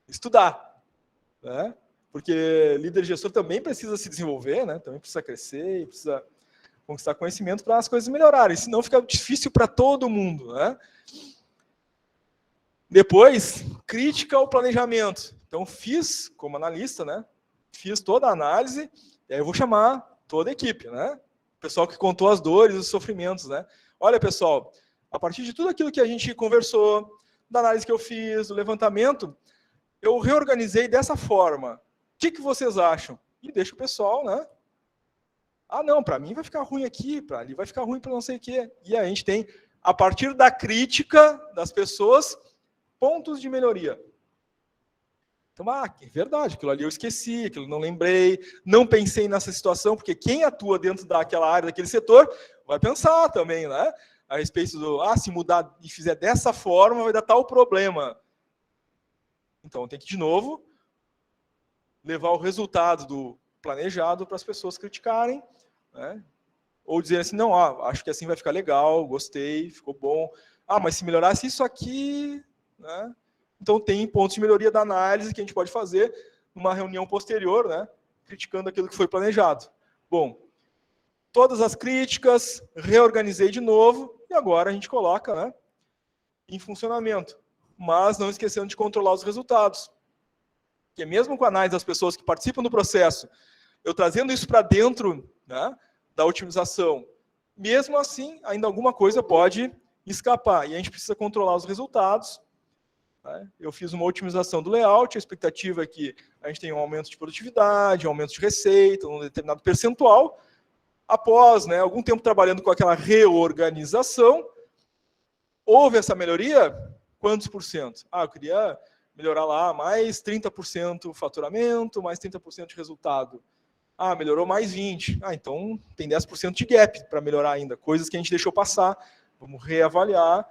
Estudar. Né? Porque líder e gestor também precisa se desenvolver, né? Também precisa crescer e precisa conquistar conhecimento para as coisas melhorarem. Senão fica difícil para todo mundo. Né? Depois, crítica ao planejamento. Então, fiz, como analista, né? Fiz toda a análise, e aí eu vou chamar toda a equipe, né? O pessoal que contou as dores, os sofrimentos, né? Olha, pessoal, a partir de tudo aquilo que a gente conversou, da análise que eu fiz, do levantamento, eu reorganizei dessa forma. O que vocês acham? E deixa o pessoal, né? Não, para mim vai ficar ruim aqui, para ali vai ficar ruim para não sei o quê. E aí a gente tem, a partir da crítica das pessoas, pontos de melhoria. Então, é verdade, aquilo ali eu esqueci, aquilo não lembrei, não pensei nessa situação, porque quem atua dentro daquela área, daquele setor, vai pensar também, né? A respeito do, se mudar e fizer dessa forma, vai dar tal problema. Então, tem que, de novo, levar o resultado do planejado para as pessoas criticarem, né? Ou dizer assim, não, acho que assim vai ficar legal, gostei, ficou bom. Mas se melhorasse isso aqui... Né? Então, tem pontos de melhoria da análise que a gente pode fazer numa reunião posterior, né? Criticando aquilo que foi planejado. Bom, todas as críticas, reorganizei de novo, e agora a gente coloca, né, em funcionamento. Mas não esquecendo de controlar os resultados. Porque mesmo com a análise das pessoas que participam do processo, eu trazendo isso para dentro, né, da otimização, mesmo assim, ainda alguma coisa pode escapar. E a gente precisa controlar os resultados. Eu fiz uma otimização do layout, a expectativa é que a gente tenha um aumento de produtividade, um aumento de receita, um determinado percentual. Após, né, algum tempo trabalhando com aquela reorganização, houve essa melhoria? Quantos por cento? Eu queria melhorar lá mais 30% o faturamento, mais 30% de resultado. Melhorou mais 20%. Então tem 10% de gap para melhorar ainda, coisas que a gente deixou passar, vamos reavaliar.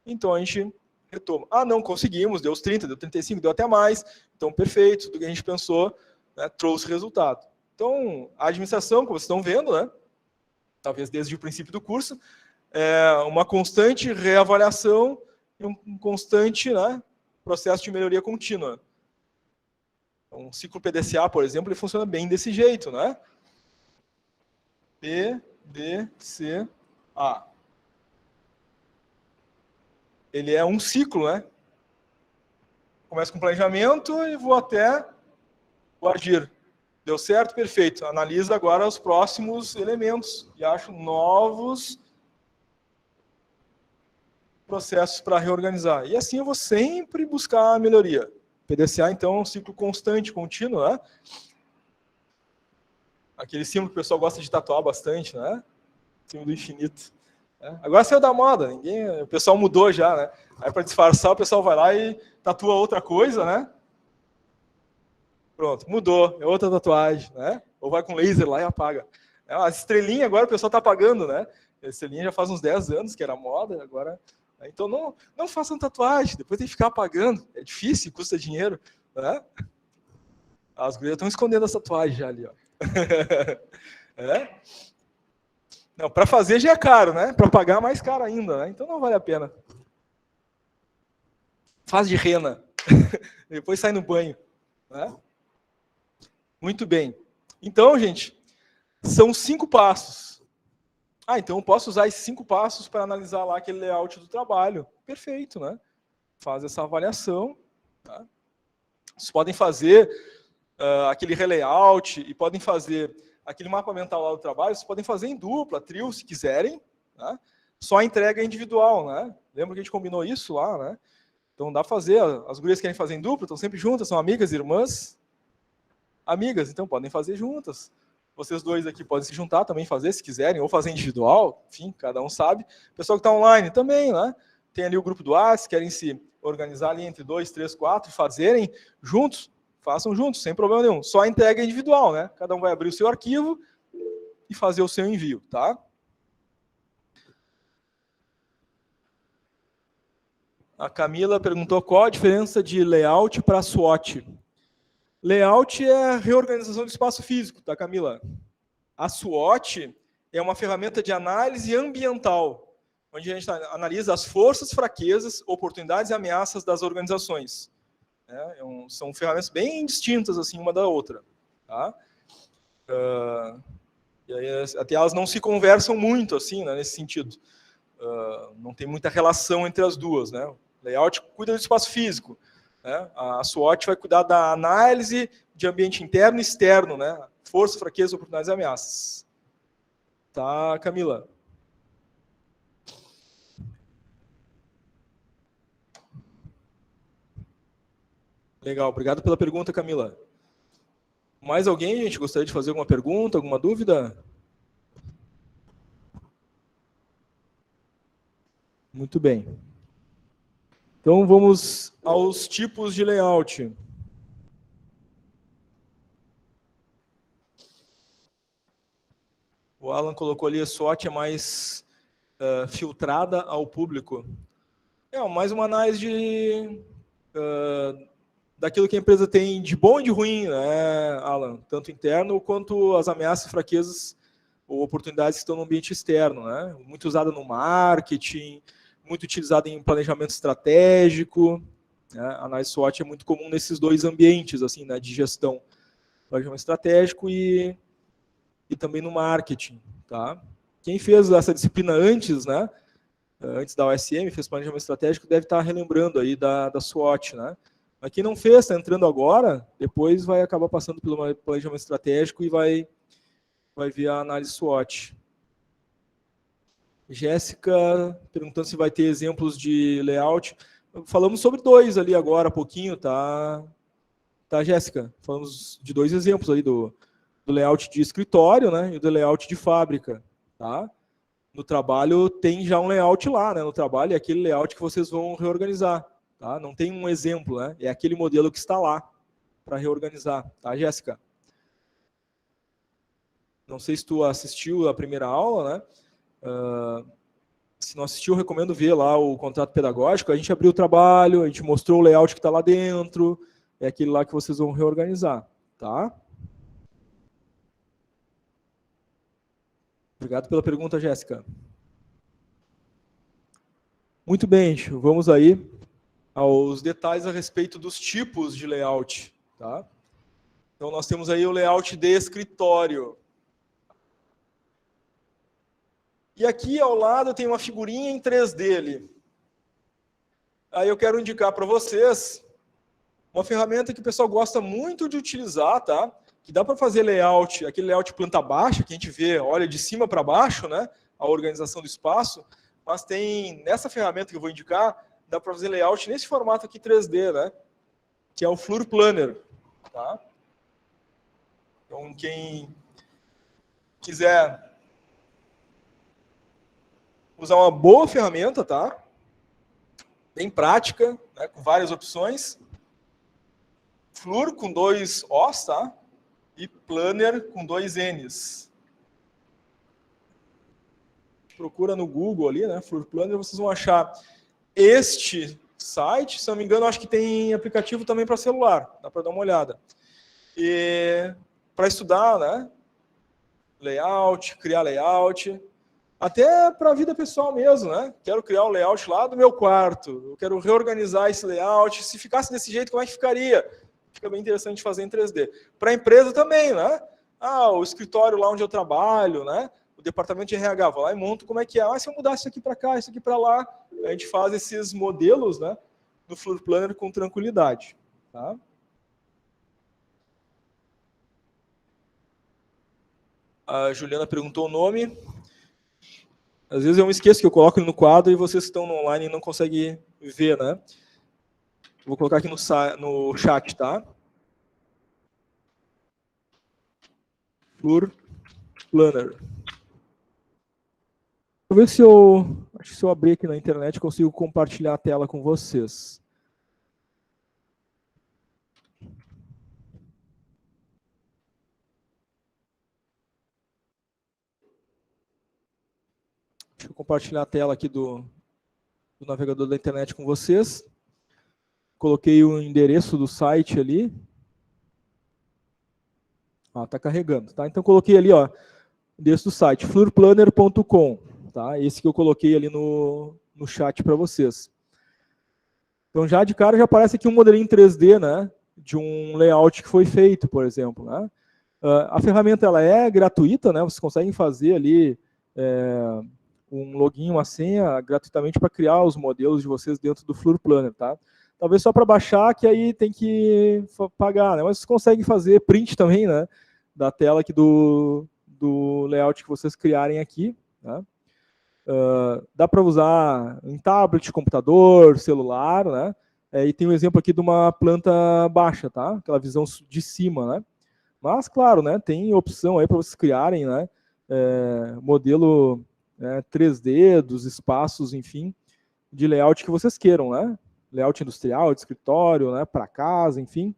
Então a gente retoma. Não conseguimos, deu os 30, deu 35, deu até mais. Então, perfeito, tudo que a gente pensou, né, trouxe resultado. Então, a administração, como vocês estão vendo, né, talvez desde o princípio do curso, é uma constante reavaliação e um constante, né, processo de melhoria contínua. Um ciclo PDCA, por exemplo, ele funciona bem desse jeito, né? PDCA. Ele é um ciclo, né? Começo com planejamento e vou até o agir. Deu certo? Perfeito. Analisa agora os próximos elementos e acho novos processos para reorganizar. E assim eu vou sempre buscar a melhoria. PDCA, então, é um ciclo constante, contínuo, né? Aquele símbolo que o pessoal gosta de tatuar bastante, né? Símbolo do infinito. Agora saiu da moda, o pessoal mudou já, né? Aí para disfarçar, o pessoal vai lá e tatua outra coisa, né? Pronto, mudou, é outra tatuagem, né? Ou vai com laser lá e apaga. As estrelinhas agora o pessoal está pagando, né? A estrelinha já faz uns 10 anos que era moda, agora... Então não façam tatuagem, depois tem que ficar pagando. É difícil, custa dinheiro, né? As gurias estão escondendo as tatuagens já ali, ó. Não, para fazer já é caro, né? Para pagar mais caro ainda, né? Então não vale a pena. Faz de rena. Depois sai no banho, né? Muito bem. Então, gente, são 5 passos. Então eu posso usar esses 5 passos para analisar lá aquele layout do trabalho. Perfeito, né? Faz essa avaliação. Tá? Vocês podem fazer aquele relayout e podem fazer aquele mapa mental lá do trabalho, vocês podem fazer em dupla, trio, se quiserem. Tá? Só a entrega individual, né? Lembra que a gente combinou isso lá, né? Então dá para fazer, as gurias querem fazer em dupla, estão sempre juntas, são amigas, irmãs, amigas, então podem fazer juntas. Vocês dois aqui podem se juntar também, fazer, se quiserem, ou fazer individual, enfim, cada um sabe. O pessoal que está online também, né? Tem ali o grupo do WhatsApp, querem se organizar ali entre 2, 3, 4 e fazerem juntos, façam juntos, sem problema nenhum. Só a entrega individual, né? Cada um vai abrir o seu arquivo e fazer o seu envio, tá? A Camila perguntou qual a diferença de layout para SWOT. Layout é a reorganização do espaço físico, tá, Camila? A SWOT é uma ferramenta de análise ambiental, onde a gente analisa as forças, fraquezas, oportunidades e ameaças das organizações. São ferramentas bem distintas assim, uma da outra. Tá? E aí, até elas não se conversam muito assim, né, nesse sentido. Não tem muita relação entre as duas. Né? O layout cuida do espaço físico. Né? A SWOT vai cuidar da análise de ambiente interno e externo, né? Forças, fraquezas, oportunidades e ameaças. Tá, Camila? Legal, obrigado pela pergunta, Camila. Mais alguém, gente, gostaria de fazer alguma pergunta, alguma dúvida? Muito bem. Então, vamos aos tipos de layout. O Alan colocou ali, a SWOT é mais filtrada ao público. Mais uma análise daquilo que a empresa tem de bom e de ruim, né, Alan? Tanto interno quanto as ameaças, fraquezas ou oportunidades que estão no ambiente externo. Né? Muito usada no marketing, muito utilizada em planejamento estratégico. Né? A análise SWOT é muito comum nesses dois ambientes, assim, né, de gestão. Planejamento estratégico e também no marketing. Tá? Quem fez essa disciplina antes, né, antes da OSM, fez planejamento estratégico, deve estar relembrando aí da SWOT. Né? Mas quem não fez, está entrando agora, depois vai acabar passando pelo planejamento estratégico e vai ver a análise SWOT. Jéssica perguntando se vai ter exemplos de layout. Falamos sobre 2 ali agora, há pouquinho, tá? Tá, Jéssica? Falamos de 2 exemplos aí, do layout de escritório, né, e do layout de fábrica, tá? No trabalho tem já um layout lá, né? No trabalho é aquele layout que vocês vão reorganizar, tá? Não tem um exemplo, né? É aquele modelo que está lá para reorganizar, tá, Jéssica? Não sei se tu assistiu a primeira aula, né? Se não assistiu, eu recomendo ver lá o contrato pedagógico. A gente abriu o trabalho, a gente mostrou o layout que está lá dentro, é aquele lá que vocês vão reorganizar, tá? Obrigado pela pergunta, Jéssica. Muito bem, vamos aí aos detalhes a respeito dos tipos de layout. Tá? Então, nós temos aí o layout de escritório. E aqui ao lado tem uma figurinha em 3D ali. Aí eu quero indicar para vocês uma ferramenta que o pessoal gosta muito de utilizar, tá? Que dá para fazer layout, aquele layout planta baixa, que a gente vê, olha de cima para baixo, né? A organização do espaço. Mas tem, nessa ferramenta que eu vou indicar, dá para fazer layout nesse formato aqui 3D, né? Que é o Floor Planner. Tá? Então, quem quiser usar uma boa ferramenta, tá? Bem prática, né? Com várias opções. Floor com 2 Os, tá? E Planner com 2 Ns. procura no Google ali, né, Floor Planner, vocês vão achar este site. Se não me engano, acho que tem aplicativo também para celular, dá para dar uma olhada. E para estudar, né, layout, criar layout, até para a vida pessoal mesmo, né? Quero criar um layout lá do meu quarto, eu quero reorganizar esse layout. Se ficasse desse jeito, como é que ficaria? Fica bem interessante fazer em 3D. Para a empresa também, né? O escritório lá onde eu trabalho, né? O departamento de RH, vou lá e monto como é que é. Se eu mudar isso aqui para cá, isso aqui para lá, a gente faz esses modelos, né, do Floor Planner com tranquilidade, tá? A Juliana perguntou o nome. Às vezes eu me esqueço que eu coloco ele no quadro e vocês que estão no online não conseguem ver, né? Vou colocar aqui no chat, tá? Floor Planner. Vou ver se acho que se eu abrir aqui na internet consigo compartilhar a tela com vocês. Deixa eu compartilhar a tela aqui do navegador da internet com vocês. Coloquei o endereço do site ali. Tá carregando, tá? Então coloquei ali, ó, o endereço do site, floorplanner.com, tá? Esse que eu coloquei ali no chat para vocês. Então já de cara já aparece aqui um modelinho 3D, né, de um layout que foi feito, por exemplo, né? A ferramenta ela é gratuita, né? Vocês conseguem fazer ali um login, uma senha gratuitamente para criar os modelos de vocês dentro do Floor Planner, tá? Talvez só para baixar, que aí tem que pagar, né? Mas vocês conseguem fazer print também, né, da tela aqui do layout que vocês criarem aqui, né? Dá para usar em tablet, computador, celular, né? E tem um exemplo aqui de uma planta baixa, tá? Aquela visão de cima, né? Mas, claro, né, tem opção aí para vocês criarem, né, modelo 3D dos espaços, enfim, de layout que vocês queiram, né? Layout industrial, de escritório, né, para casa, enfim.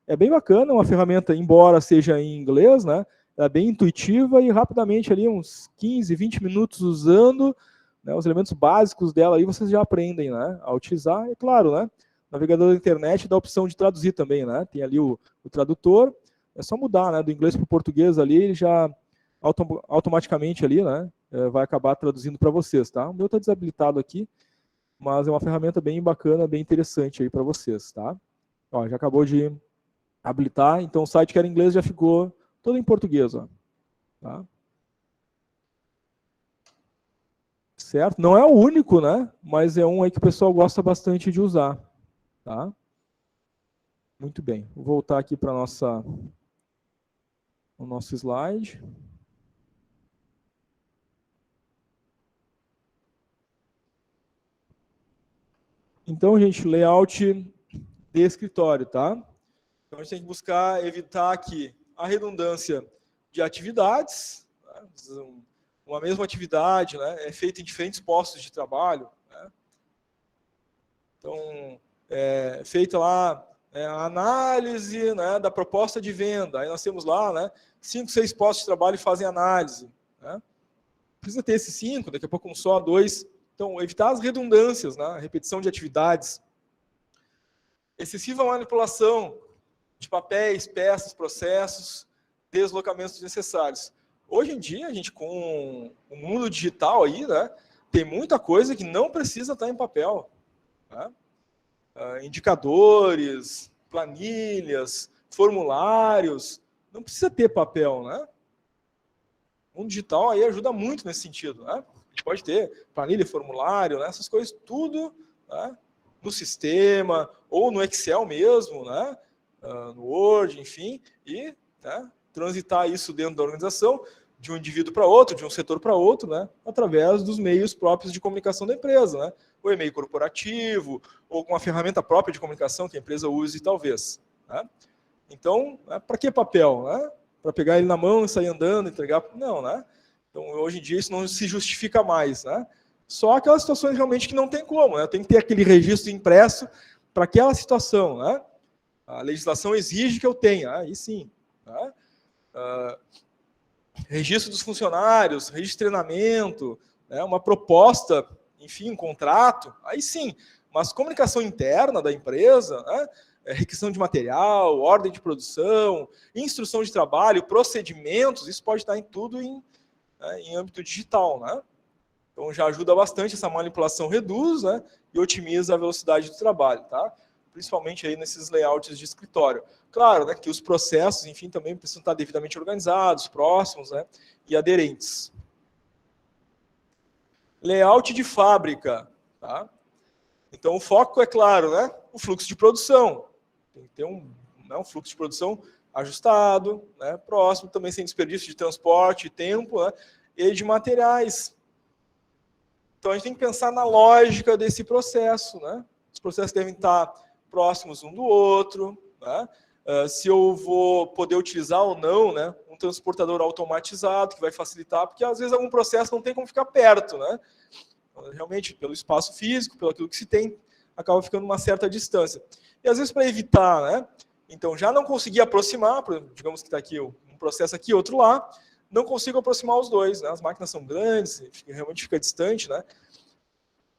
É bem bacana, uma ferramenta, embora seja em inglês, né, é bem intuitiva e rapidamente ali, uns 15, 20 minutos usando, né, os elementos básicos dela aí vocês já aprendem, né, a utilizar. E claro, né, navegador da internet dá a opção de traduzir também, né? Tem ali o tradutor, é só mudar, né, do inglês para o português ali, ele já automaticamente ali, né, vai acabar traduzindo para vocês, tá? O meu está desabilitado aqui, mas é uma ferramenta bem bacana, bem interessante aí para vocês, tá? Ó, já acabou de habilitar, então o site que era em inglês já ficou todo em português, ó. Tá? Certo? Não é o único, né? Mas é um aí que o pessoal gosta bastante de usar, tá? Muito bem. Vou voltar aqui para o nosso slide. Então, gente, layout de escritório, tá? Então, a gente tem que buscar evitar aqui a redundância de atividades, né? Uma mesma atividade, né, é feita em diferentes postos de trabalho, né? Então, feita lá a análise, né, da proposta de venda. Aí nós temos lá, né, 5, 6 postos de trabalho que fazem análise, né? Precisa ter esses 5, daqui a pouco um só, 2. Então, evitar as redundâncias, né, repetição de atividades. Excessiva manipulação de papéis, peças, processos, deslocamentos desnecessários. Hoje em dia, a gente, com o mundo digital aí, né, tem muita coisa que não precisa estar em papel, né? Indicadores, planilhas, formulários, não precisa ter papel, né? O mundo digital aí ajuda muito nesse sentido, né? A gente pode ter planilha, formulário, né? Essas coisas tudo, né, no sistema ou no Excel mesmo, né? No Word, enfim, e, né, transitar isso dentro da organização de um indivíduo para outro, de um setor para outro, né, através dos meios próprios de comunicação da empresa, né? O e-mail corporativo, ou com uma ferramenta própria de comunicação que a empresa use, talvez, né? Então, para que papel, né? Para pegar ele na mão e sair andando, entregar? Não, né? Então, hoje em dia, isso não se justifica mais, né? Só aquelas situações realmente que não tem como, né? Tem que ter aquele registro impresso para aquela situação, né? A legislação exige que eu tenha, aí sim. Tá? Registro dos funcionários, registro de treinamento, né, uma proposta, enfim, um contrato, aí sim. Mas comunicação interna da empresa, né, requisição de material, ordem de produção, instrução de trabalho, procedimentos, isso pode estar em tudo em âmbito digital, né? Então já ajuda bastante, essa manipulação reduz, né, e otimiza a velocidade do trabalho, tá? Principalmente aí nesses layouts de escritório. Claro, né, que os processos, enfim, também precisam estar devidamente organizados, próximos, né, e aderentes. Layout de fábrica, tá? Então o foco é claro, né, o fluxo de produção. Tem que ter um fluxo de produção ajustado, né, próximo, também sem desperdício de transporte, tempo, né, e de materiais. Então, a gente tem que pensar na lógica desse processo, né? Os processos devem estar próximos um do outro, né? Se eu vou poder utilizar ou não, né, um transportador automatizado, que vai facilitar, porque às vezes algum processo não tem como ficar perto, né? Realmente, pelo espaço físico, pelo aquilo que se tem, acaba ficando uma certa distância. E às vezes, para evitar, né? Então, já não conseguir aproximar, digamos que está aqui um processo aqui, outro lá, não consigo aproximar os dois, né? As máquinas são grandes, realmente fica distante, né?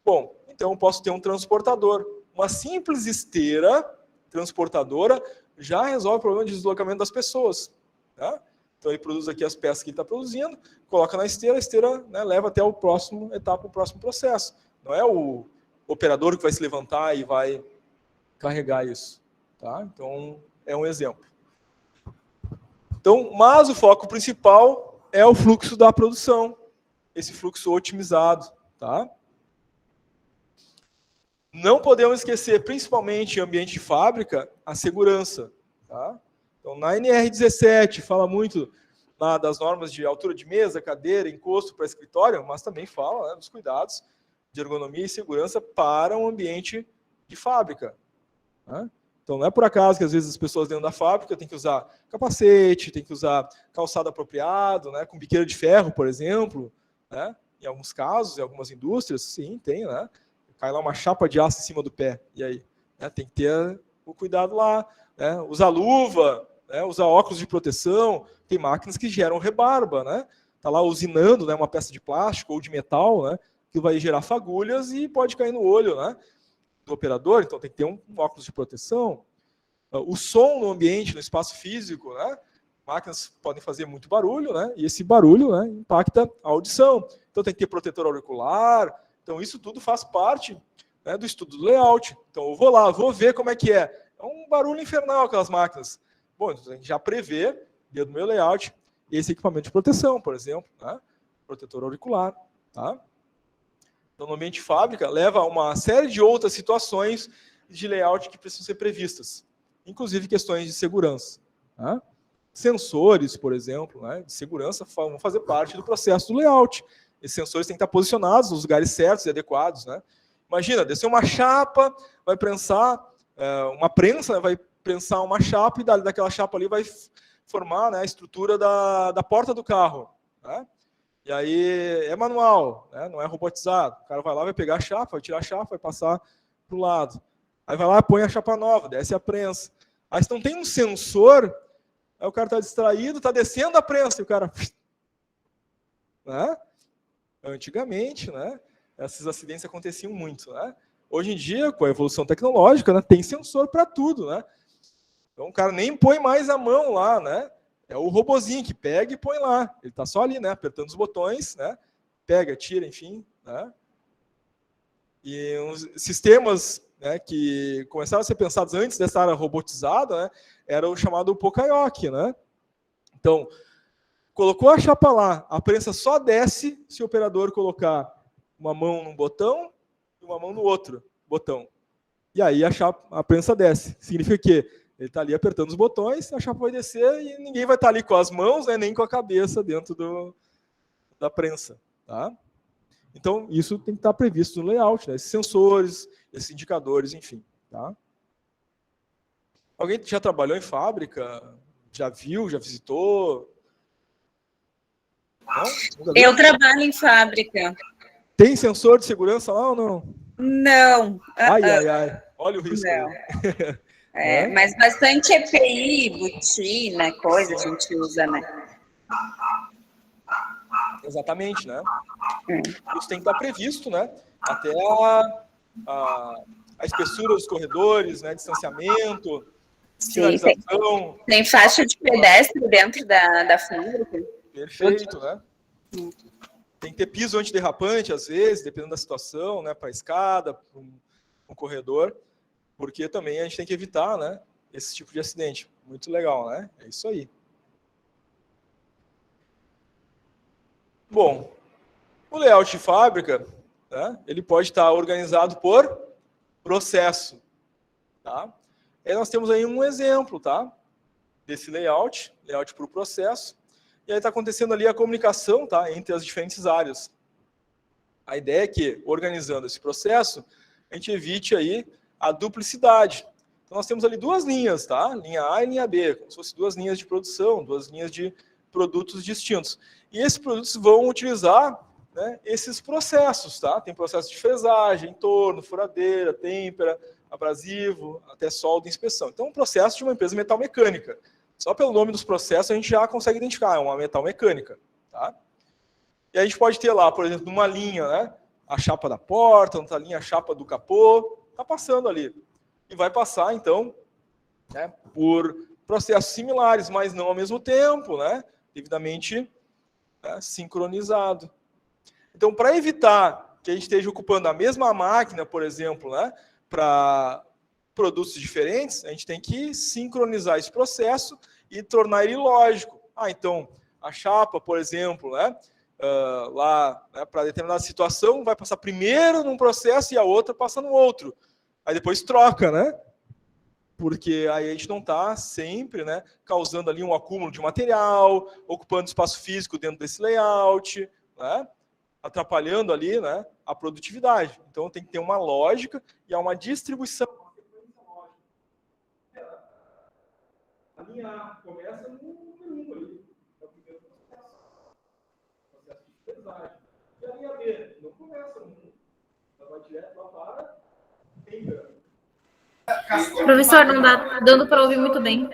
Bom, então eu posso ter um transportador. Uma simples esteira transportadora já resolve o problema de deslocamento das pessoas, tá? Então ele produz aqui as peças que ele está produzindo, coloca na esteira, a esteira, né, leva até a próxima etapa, o próximo processo. Não é o operador que vai se levantar e vai carregar isso, tá? Então é um exemplo. Então, mas o foco principal é o fluxo da produção, esse fluxo otimizado, tá? Não podemos esquecer, principalmente em ambiente de fábrica, a segurança, tá? Então, na NR17 fala muito lá das normas de altura de mesa, cadeira, encosto para escritório, mas também fala, né, dos cuidados de ergonomia e segurança para um ambiente de fábrica, tá? Então, não é por acaso que, às vezes, as pessoas dentro da fábrica têm que usar capacete, têm que usar calçado apropriado, né, com biqueira de ferro, por exemplo, né? Em alguns casos, em algumas indústrias, sim, tem, né? Cai lá uma chapa de aço em cima do pé, e aí? Né, tem que ter o cuidado lá, né? Usar luva, né, usar óculos de proteção, tem máquinas que geram rebarba, né? Está lá usinando, né, uma peça de plástico ou de metal, né, que vai gerar fagulhas e pode cair no olho, né, do operador, então tem que ter um óculos de proteção. O som no ambiente, no espaço físico, né? Máquinas podem fazer muito barulho, né? E esse barulho, né, impacta a audição. Então tem que ter protetor auricular. Então isso tudo faz parte, né, do estudo do layout. Então eu vou lá, vou ver como é que é. É um barulho infernal aquelas máquinas. Bom, então a gente já prevê, dentro do meu layout, esse equipamento de proteção, por exemplo, né? Protetor auricular, tá? Então, no ambiente de fábrica, leva a uma série de outras situações de layout que precisam ser previstas, inclusive questões de segurança, tá? Sensores, por exemplo, né, de segurança, vão fazer parte do processo do layout. Esses sensores têm que estar posicionados nos lugares certos e adequados, né? Imagina, descer uma chapa, vai prensar uma prensa, né, vai prensar uma chapa e daquela chapa ali vai formar, né, a estrutura da porta do carro, né? E aí é manual, né? Não é robotizado. O cara vai lá, vai pegar a chapa, vai tirar a chapa, vai passar para o lado. Aí vai lá, põe a chapa nova, desce a prensa. Aí se não tem um sensor, aí o cara está distraído, está descendo a prensa, e o cara... Né? Antigamente, né, esses acidentes aconteciam muito, né? Hoje em dia, com a evolução tecnológica, né, tem sensor para tudo, né? Então o cara nem põe mais a mão lá, né? É o robozinho que pega e põe lá. Ele está só ali, né, apertando os botões, né? Pega, tira, enfim, né? E os sistemas, né, que começaram a ser pensados antes dessa área robotizada, né, era o chamado Pokayoke, né? Então, colocou a chapa lá, a prensa só desce se o operador colocar uma mão num botão e uma mão no outro botão. E aí a prensa desce. Significa que ele está ali apertando os botões, a chapa vai descer e ninguém vai estar ali com as mãos, né, nem com a cabeça dentro da prensa. Tá? Então, isso tem que estar previsto no layout, né? Esses sensores, esses indicadores, enfim. Tá? Alguém já trabalhou em fábrica? Já viu, já visitou? Não? Eu trabalho em fábrica. Tem sensor de segurança lá ou não? Não. Ai. Olha o risco. Aí. Mas bastante EPI, botina, coisa a gente usa, né? Exatamente, né? Isso tem que estar previsto, né? Até a espessura dos corredores, né? Distanciamento, sinalização. Tem faixa de pedestre dentro da fábrica. Perfeito, né? Tem que ter piso antiderrapante, às vezes, dependendo da situação, né? Para escada, para um corredor, porque também a gente tem que evitar, né? Esse tipo de acidente. Muito legal, né? É isso aí. Bom, o layout de fábrica, né, ele pode estar organizado por processo. Tá? Aí nós temos aí um exemplo, tá, desse layout por processo. E aí está acontecendo ali a comunicação, tá, entre as diferentes áreas. A ideia é que, organizando esse processo, a gente evite aí a duplicidade. Então nós temos ali duas linhas, tá? Linha A e linha B, como se fossem duas linhas de produção, duas linhas de produtos distintos. E esses produtos vão utilizar, né, esses processos, tá? Tem processo de fresagem, torno, furadeira, têmpera, abrasivo, até solda e inspeção. Então, um processo de uma empresa metalmecânica. Só pelo nome dos processos a gente já consegue identificar, é uma metalmecânica, tá? E a gente pode ter lá, por exemplo, numa linha, né, a chapa da porta, outra linha a chapa do capô, tá passando ali. E vai passar, então, né, por processos similares, mas não ao mesmo tempo, né, devidamente, né, sincronizado. Então, para evitar que a gente esteja ocupando a mesma máquina, por exemplo, né, para produtos diferentes, a gente tem que sincronizar esse processo e tornar ele lógico. Então, a chapa, por exemplo, né, lá, né, para determinada situação, vai passar primeiro num processo e a outra passa no outro. Aí depois troca, né? Porque aí a gente não está sempre, né, causando ali um acúmulo de material, ocupando espaço físico dentro desse layout, né, atrapalhando ali, né, a produtividade. Então tem que ter uma lógica e há uma distribuição. A linha A começa no número 1 ali, é o primeiro processo de pesagem. E a linha B não começa no 1, ela vai direto lá para têmpera. Professor, não dá dando para ouvir muito bem.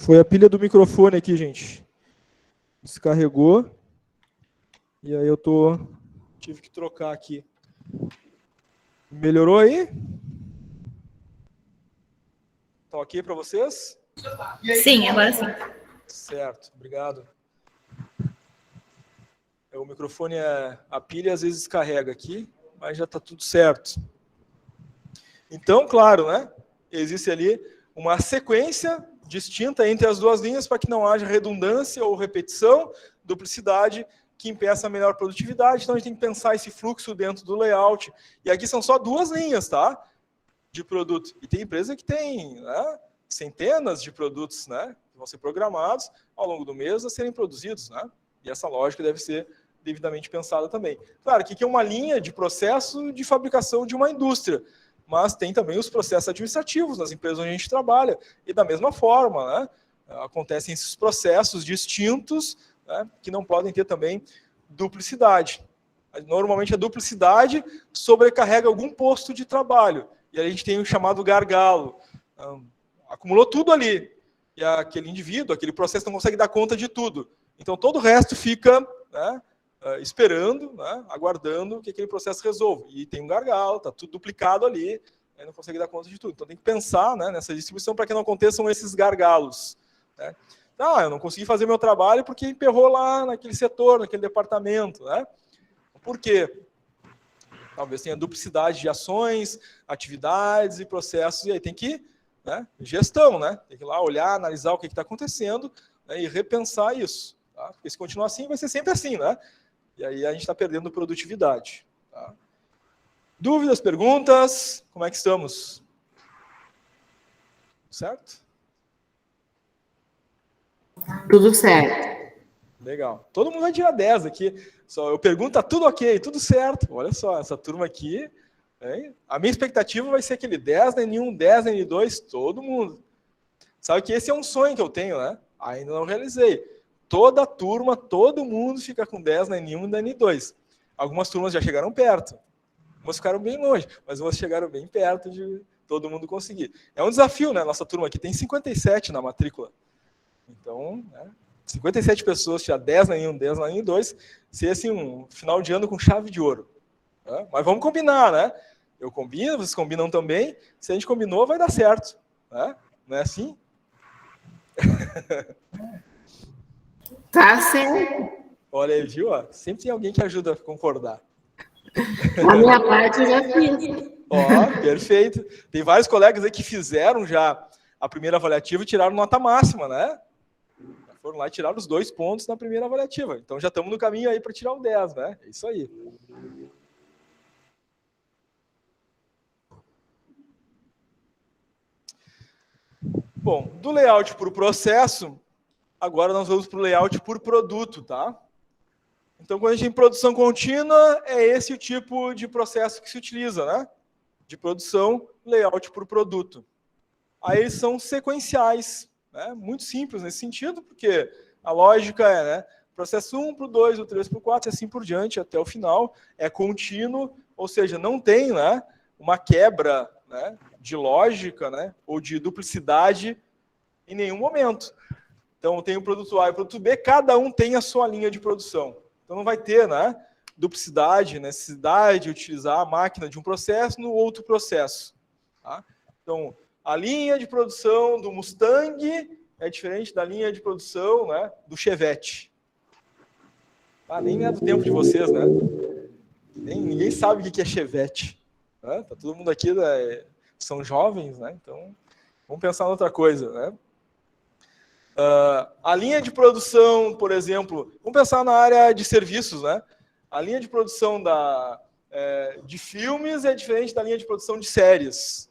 Foi a pilha do microfone aqui, gente. Descarregou. E aí tive que trocar aqui. Melhorou aí? Tá ok para vocês? Sim, agora sim. Certo, obrigado. O microfone, a pilha às vezes descarrega aqui, mas já está tudo certo. Então, claro, né? Existe ali uma sequência distinta entre as duas linhas para que não haja redundância ou repetição, duplicidade, que impeça a melhor produtividade. Então, a gente tem que pensar esse fluxo dentro do layout. E aqui são só duas linhas, tá? De produto. E tem empresa que tem, né, centenas de produtos, né, que vão ser programados ao longo do mês a serem produzidos, né? E essa lógica deve ser devidamente pensada também. Claro, que é uma linha de processo de fabricação de uma indústria, mas tem também os processos administrativos nas empresas onde a gente trabalha. E da mesma forma, né, acontecem esses processos distintos, né, que não podem ter também duplicidade. Normalmente a duplicidade sobrecarrega algum posto de trabalho. E aí a gente tem o chamado gargalo. Acumulou tudo ali. E aquele indivíduo, aquele processo não consegue dar conta de tudo. Então todo o resto fica, né, esperando, né, aguardando que aquele processo resolva. E tem um gargalo, está tudo duplicado ali, aí não consegue dar conta de tudo. Então tem que pensar, né, nessa distribuição para que não aconteçam esses gargalos. Né? Eu não consegui fazer meu trabalho porque emperrou lá naquele setor, naquele departamento. Né? Por quê? Talvez tenha duplicidade de ações, atividades e processos, e aí tem que, né, gestão, né? Tem que ir lá olhar, analisar o que está acontecendo, né, e repensar isso. Tá? Porque se continuar assim, vai ser sempre assim, né? E aí a gente está perdendo produtividade. Tá? Dúvidas, perguntas? Como é que estamos? Certo? Tudo certo. Legal. Todo mundo vai tirar 10 aqui. Só eu pergunto, tá tudo ok, tudo certo. Olha só, essa turma aqui. Hein? A minha expectativa vai ser aquele 10 na N1, 10 na N2, todo mundo. Sabe que esse é um sonho que eu tenho, né? Ainda não realizei. Toda a turma, todo mundo fica com 10 na N1 e na N2. Algumas turmas já chegaram perto. Umas ficaram bem longe, mas umas chegaram bem perto de todo mundo conseguir. É um desafio, né? Nossa turma aqui tem 57 na matrícula. Então, né? 57 pessoas, tirar 10 na N1, 10 na N2, ser assim um final de ano com chave de ouro. Né? Mas vamos combinar, né? Eu combino, vocês combinam também. Se a gente combinou, vai dar certo. Né? Não é assim? Tá certo. Olha aí, viu? Sempre tem alguém que ajuda a concordar. A minha parte eu já fiz. Ó, perfeito. Tem vários colegas aí que fizeram já a primeira avaliativa e tiraram nota máxima, né? Foram lá e tiraram os 2 pontos na primeira avaliativa. Então já estamos no caminho aí para tirar o 10, né? É isso aí. Bom, do layout por processo, agora nós vamos para o layout por produto, tá? Então, quando a gente tem produção contínua, é esse o tipo de processo que se utiliza, né? De produção, layout por produto. Aí eles são sequenciais, né? Muito simples nesse sentido, porque a lógica é, né? Processo 1 para o 2, o 3 para o 4, e assim por diante, até o final. É contínuo, ou seja, não tem, né, uma quebra, né, de lógica, né, ou de duplicidade em nenhum momento. Então, tem o produto A e o produto B, cada um tem a sua linha de produção. Então, não vai ter, né, duplicidade, necessidade de utilizar a máquina de um processo no outro processo. Tá? Então, a linha de produção do Mustang é diferente da linha de produção, né, do Chevette. Ah, nem é do tempo de vocês, né? Ninguém sabe o que é Chevette. Né? Tá todo mundo aqui, né, são jovens, né? Então, vamos pensar em outra coisa, né? A linha de produção, por exemplo, vamos pensar na área de serviços, né? A linha de produção de filmes é diferente da linha de produção de séries,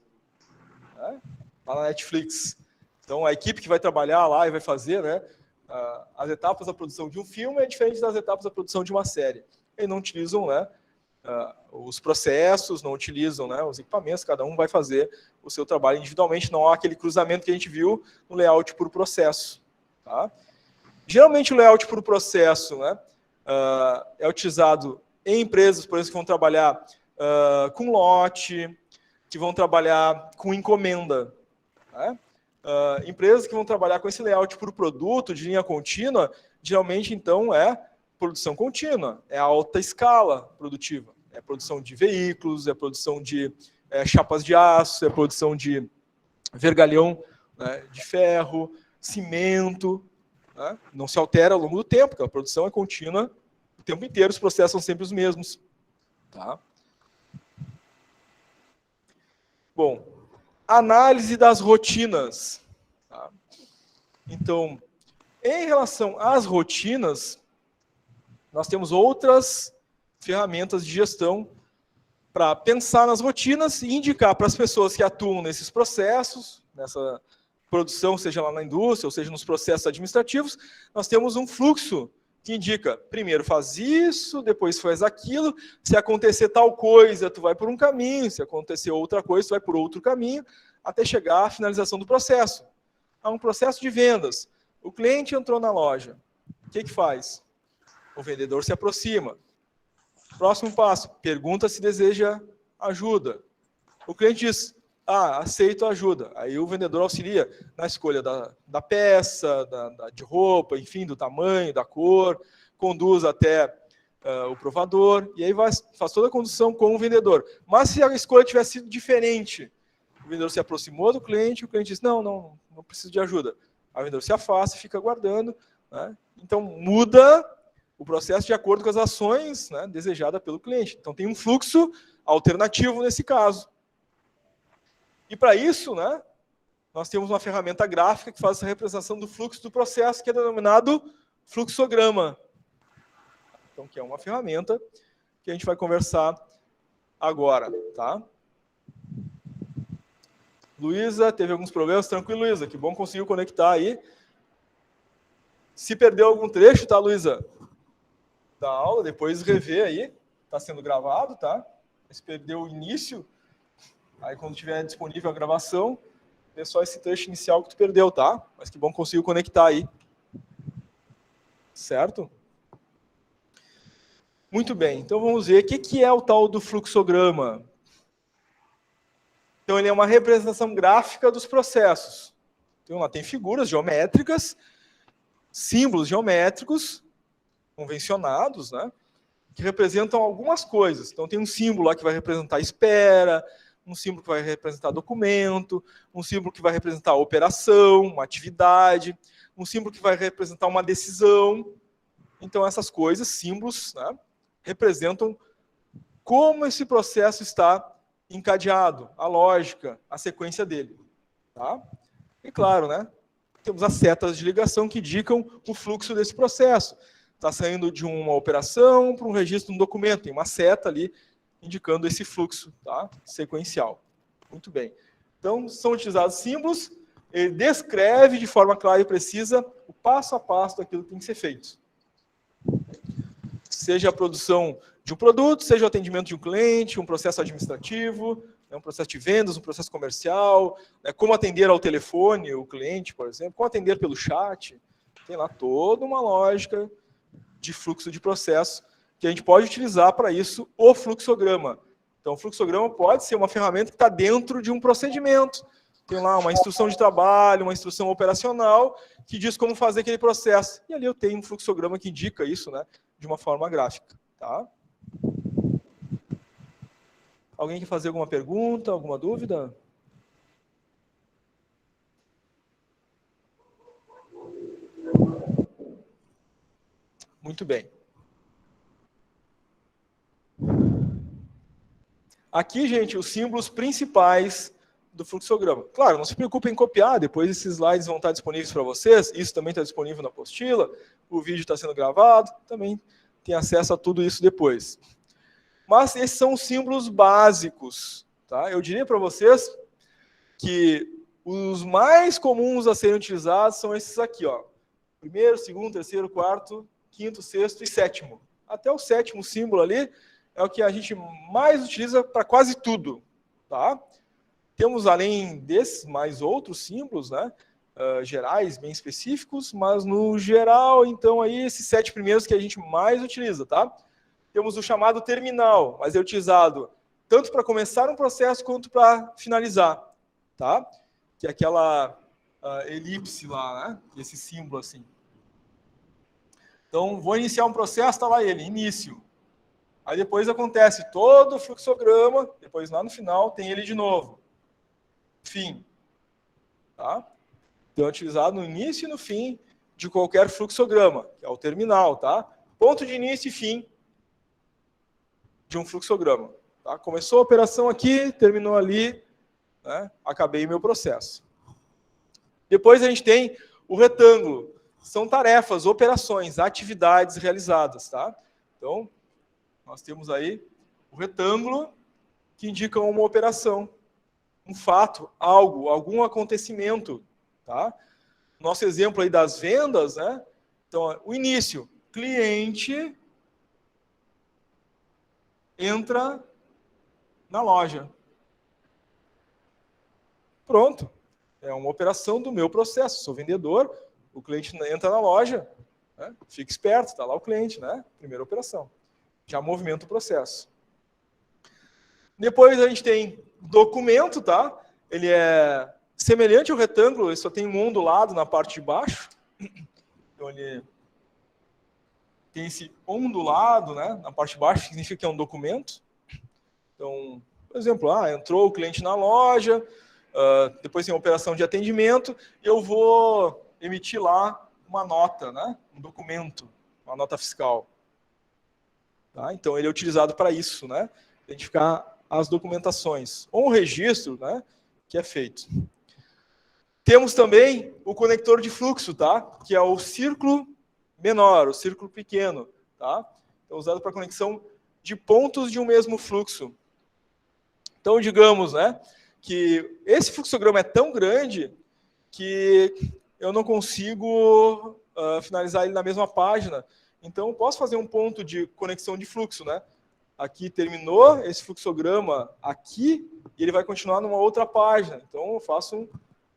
né? Lá na Netflix. Então, a equipe que vai trabalhar lá e vai fazer, né, as etapas da produção de um filme é diferente das etapas da produção de uma série. Eles não utilizam, né, os processos, não utilizam, né, os equipamentos, cada um vai fazer o seu trabalho individualmente, não há aquele cruzamento que a gente viu no layout por processo. Tá? Geralmente o layout por processo, né, é utilizado em empresas, por exemplo, que vão trabalhar com lote, que vão trabalhar com encomenda. Né? Empresas que vão trabalhar com esse layout por produto, de linha contínua, geralmente, então, é produção contínua, é alta escala produtiva. É produção de veículos, é produção de chapas de aço, é produção de vergalhão, né, de ferro, cimento. Né? Não se altera ao longo do tempo, porque a produção é contínua o tempo inteiro, os processos são sempre os mesmos. Tá? Bom, análise das rotinas. Tá? Então, em relação às rotinas, nós temos outras ferramentas de gestão para pensar nas rotinas e indicar para as pessoas que atuam nesses processos, nessa produção, seja lá na indústria, ou seja nos processos administrativos, nós temos um fluxo que indica, primeiro faz isso, depois faz aquilo, se acontecer tal coisa, tu vai por um caminho, se acontecer outra coisa, tu vai por outro caminho, até chegar à finalização do processo. Há um processo de vendas. O cliente entrou na loja. O que faz? O vendedor se aproxima. Próximo passo, pergunta se deseja ajuda. O cliente diz, aceito a ajuda. Aí o vendedor auxilia na escolha da peça, de roupa, enfim, do tamanho, da cor, conduz até o provador, e aí faz toda a condução com o vendedor. Mas se a escolha tivesse sido diferente, o vendedor se aproximou do cliente, o cliente diz, não preciso de ajuda. Aí o vendedor se afasta e fica aguardando. Né? Então, muda o processo de acordo com as ações, né, desejadas pelo cliente. Então, tem um fluxo alternativo nesse caso. E para isso, né, nós temos uma ferramenta gráfica que faz essa representação do fluxo do processo, que é denominado fluxograma. Então, que é uma ferramenta que a gente vai conversar agora. Tá? Luísa, teve alguns problemas? Tranquilo, Luísa, que bom que conseguiu conectar aí. Se perdeu algum trecho, tá, Luísa? Da aula, depois rever aí. Está sendo gravado, tá? Se perdeu o início, aí quando tiver disponível a gravação, é só esse trecho inicial que tu perdeu, tá? Mas que bom que conseguiu conectar aí. Certo? Muito bem, então vamos ver o que é o tal do fluxograma. Então ele é uma representação gráfica dos processos. Então lá tem figuras geométricas, símbolos geométricos, convencionados, né? Que representam algumas coisas. Então tem um símbolo lá que vai representar espera, um símbolo que vai representar documento, um símbolo que vai representar operação, uma atividade, um símbolo que vai representar uma decisão. Então essas coisas, símbolos, né, representam como esse processo está encadeado, a lógica, a sequência dele. Tá? E claro, né, temos as setas de ligação que indicam o fluxo desse processo. Está saindo de uma operação para um registro no documento. Tem uma seta ali indicando esse fluxo, tá? Sequencial. Muito bem. Então, são utilizados símbolos. Ele descreve de forma clara e precisa o passo a passo daquilo que tem que ser feito. Seja a produção de um produto, seja o atendimento de um cliente, um processo administrativo, um processo de vendas, um processo comercial, como atender ao telefone o cliente, por exemplo, como atender pelo chat. Tem lá toda uma lógica de fluxo de processo, que a gente pode utilizar para isso o fluxograma. Então, o fluxograma pode ser uma ferramenta que está dentro de um procedimento. Tem lá uma instrução de trabalho, uma instrução operacional, que diz como fazer aquele processo. E ali eu tenho um fluxograma que indica isso, né, de uma forma gráfica. Tá? Alguém quer fazer alguma pergunta, alguma dúvida? Muito bem. Aqui, gente, os símbolos principais do fluxograma. Claro, não se preocupem em copiar, depois esses slides vão estar disponíveis para vocês, isso também está disponível na apostila, o vídeo está sendo gravado, também tem acesso a tudo isso depois. Mas esses são os símbolos básicos. Tá? Eu diria para vocês que os mais comuns a serem utilizados são esses aqui, ó. Primeiro, segundo, terceiro, quarto, quinto, sexto e sétimo. Até o sétimo símbolo ali é o que a gente mais utiliza para quase tudo. Tá? Temos, além desses, mais outros símbolos, né, gerais, bem específicos, mas no geral, então, aí, esses 7 primeiros que a gente mais utiliza. Tá? Temos o chamado terminal, mas é utilizado tanto para começar um processo quanto para finalizar. Tá? Que é aquela elipse lá, né? Esse símbolo assim. Então, vou iniciar um processo, está lá ele, início. Aí depois acontece todo o fluxograma, depois lá no final tem ele de novo. Fim. Tá? Então, é utilizado no início e no fim de qualquer fluxograma, que é o terminal. Tá? Ponto de início e fim de um fluxograma. Tá? Começou a operação aqui, terminou ali, né? Acabei meu processo. Depois a gente tem o retângulo. São tarefas, operações, atividades realizadas. Tá? Então, nós temos aí o retângulo que indica uma operação, um fato, algo, algum acontecimento. Tá? Nosso exemplo aí das vendas, né? Então, o início, cliente entra na loja. Pronto. É uma operação do meu processo. Sou vendedor, o cliente entra na loja, né? Fica esperto, está lá o cliente, né? Primeira operação. Já movimenta o processo. Depois a gente tem documento, tá? Ele é semelhante ao retângulo, ele só tem um ondulado na parte de baixo. Então ele tem esse ondulado, né? Na parte de baixo, que significa que é um documento. Então, por exemplo, entrou o cliente na loja, depois tem a operação de atendimento, eu vou emitir lá uma nota, né? Um documento, uma nota fiscal. Tá? Então, ele é utilizado para isso, né? Identificar as documentações. Ou um registro, né? Que é feito. Temos também o conector de fluxo, tá? Que é o círculo menor, o círculo pequeno. Tá? É usado para conexão de pontos de um mesmo fluxo. Então, digamos, né, que esse fluxograma é tão grande que eu não consigo finalizar ele na mesma página. Então, eu posso fazer um ponto de conexão de fluxo, né? Aqui terminou esse fluxograma aqui, e ele vai continuar numa outra página. Então, eu faço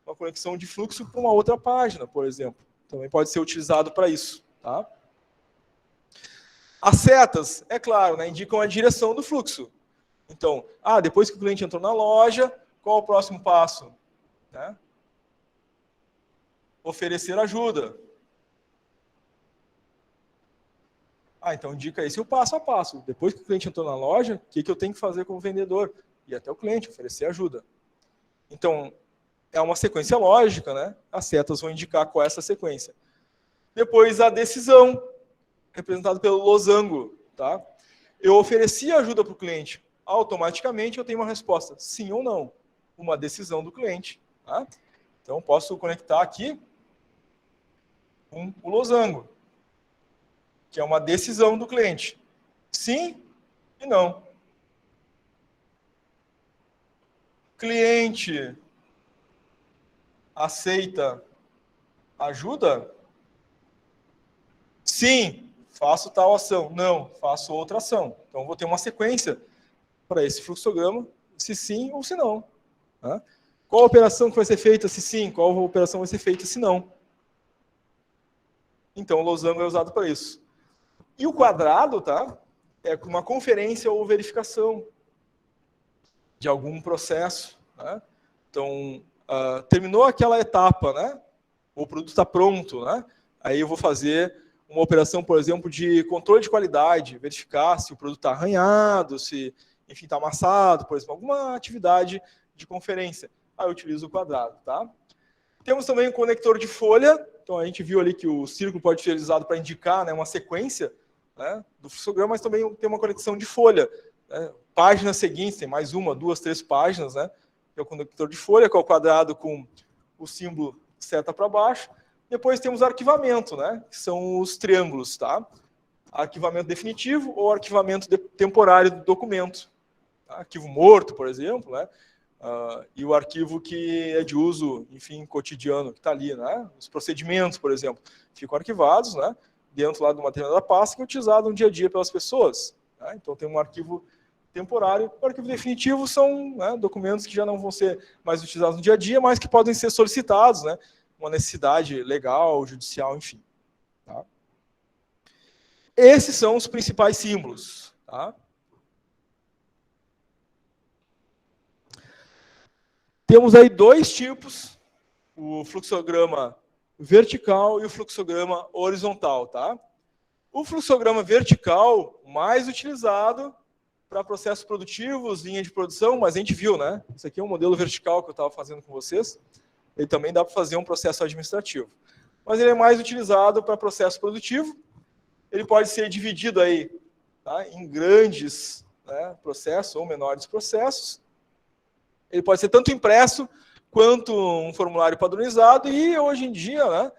uma conexão de fluxo para uma outra página, por exemplo. Também pode ser utilizado para isso. Tá? As setas, é claro, né, indicam a direção do fluxo. Então, depois que o cliente entrou na loja, qual o próximo passo? Né? Oferecer ajuda. Então indica esse o passo a passo. Depois que o cliente entrou na loja, o que eu tenho que fazer como vendedor? Ir até o cliente, oferecer ajuda. Então, é uma sequência lógica, né? As setas vão indicar qual é essa sequência. Depois, a decisão, representada pelo losango. Tá? Eu ofereci ajuda para o cliente. Automaticamente, eu tenho uma resposta, sim ou não. Uma decisão do cliente. Tá? Então, posso conectar aqui com o losango, que é uma decisão do cliente. Sim e não. Cliente aceita ajuda? Sim, faço tal ação. Não, faço outra ação. Então, vou ter uma sequência para esse fluxograma, se sim ou se não. Tá? Qual a operação que vai ser feita se sim? Qual a operação vai ser feita se não? Então, o losango é usado para isso. E o quadrado, tá? É uma conferência ou verificação de algum processo. Né? Então, terminou aquela etapa, né? O produto está pronto, né? Aí eu vou fazer uma operação, por exemplo, de controle de qualidade, verificar se o produto está arranhado, se, enfim, está amassado, por exemplo, alguma atividade de conferência. Aí eu utilizo o quadrado, tá? Temos também o conector de folha. Então, a gente viu ali que o círculo pode ser utilizado para indicar, né, uma sequência, né, do fluxograma, mas também tem uma conexão de folha. Né? Páginas seguintes, tem mais uma, duas, três páginas, né? Que é o conector de folha, que é o quadrado com o símbolo seta para baixo. Depois temos arquivamento, né? Que são os triângulos, tá? Arquivamento definitivo ou arquivamento temporário do documento. Tá? Arquivo morto, por exemplo, né? E o arquivo que é de uso, enfim, cotidiano, que está ali, né? Os procedimentos, por exemplo, ficam arquivados, né? Dentro lá do material da pasta, que é utilizado no dia a dia pelas pessoas. Né? Então, tem um arquivo temporário. O arquivo definitivo são, né, documentos que já não vão ser mais utilizados no dia a dia, mas que podem ser solicitados, né? Uma necessidade legal, judicial, enfim. Tá? Esses são os principais símbolos. Tá? Temos aí dois tipos, o fluxograma vertical e o fluxograma horizontal. Tá? O fluxograma vertical, mais utilizado para processos produtivos, linha de produção, mas a gente viu, né? Isso aqui é um modelo vertical que eu estava fazendo com vocês. Ele também dá para fazer um processo administrativo. Mas ele é mais utilizado para processo produtivo. Ele pode ser dividido aí, tá, em grandes, né, processos ou menores processos. Ele pode ser tanto impresso quanto um formulário padronizado. E hoje em dia, né,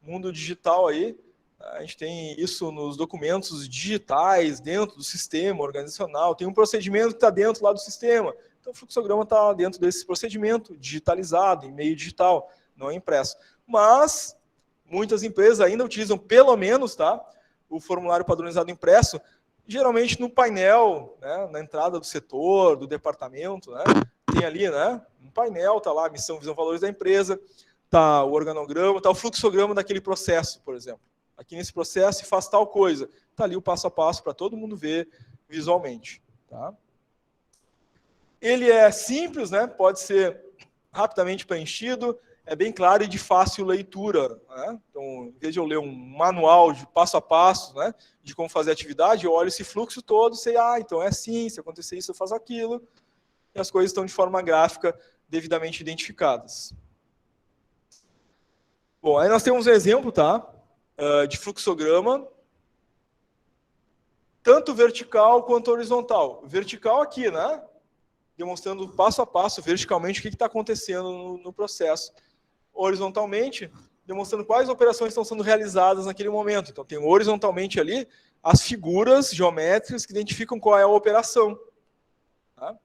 mundo digital aí, a gente tem isso nos documentos digitais dentro do sistema organizacional. Tem um procedimento que está dentro lá do sistema. Então, o fluxograma está dentro desse procedimento, digitalizado, em meio digital, não é impresso. Mas, muitas empresas ainda utilizam, pelo menos, tá, o formulário padronizado impresso, geralmente no painel, né, na entrada do setor, do departamento. Né, tem ali, né, um painel, está lá a missão, visão, valores da empresa, está o organograma, está o fluxograma daquele processo, por exemplo. Aqui nesse processo se faz tal coisa. Está ali o passo a passo para todo mundo ver visualmente. Tá? Ele é simples, né? Pode ser rapidamente preenchido, é bem claro e de fácil leitura. Né? Então, em vez de eu ler um manual de passo a passo, né, de como fazer a atividade, eu olho esse fluxo todo e sei, então é assim, se acontecer isso, eu faço aquilo. E as coisas estão de forma gráfica devidamente identificadas. Bom, aí nós temos um exemplo, tá? De fluxograma, tanto vertical quanto horizontal. Vertical aqui, né? Demonstrando passo a passo, verticalmente, o que está acontecendo no processo. Horizontalmente, demonstrando quais operações estão sendo realizadas naquele momento. Então, tem horizontalmente ali as figuras geométricas que identificam qual é a operação. Tá?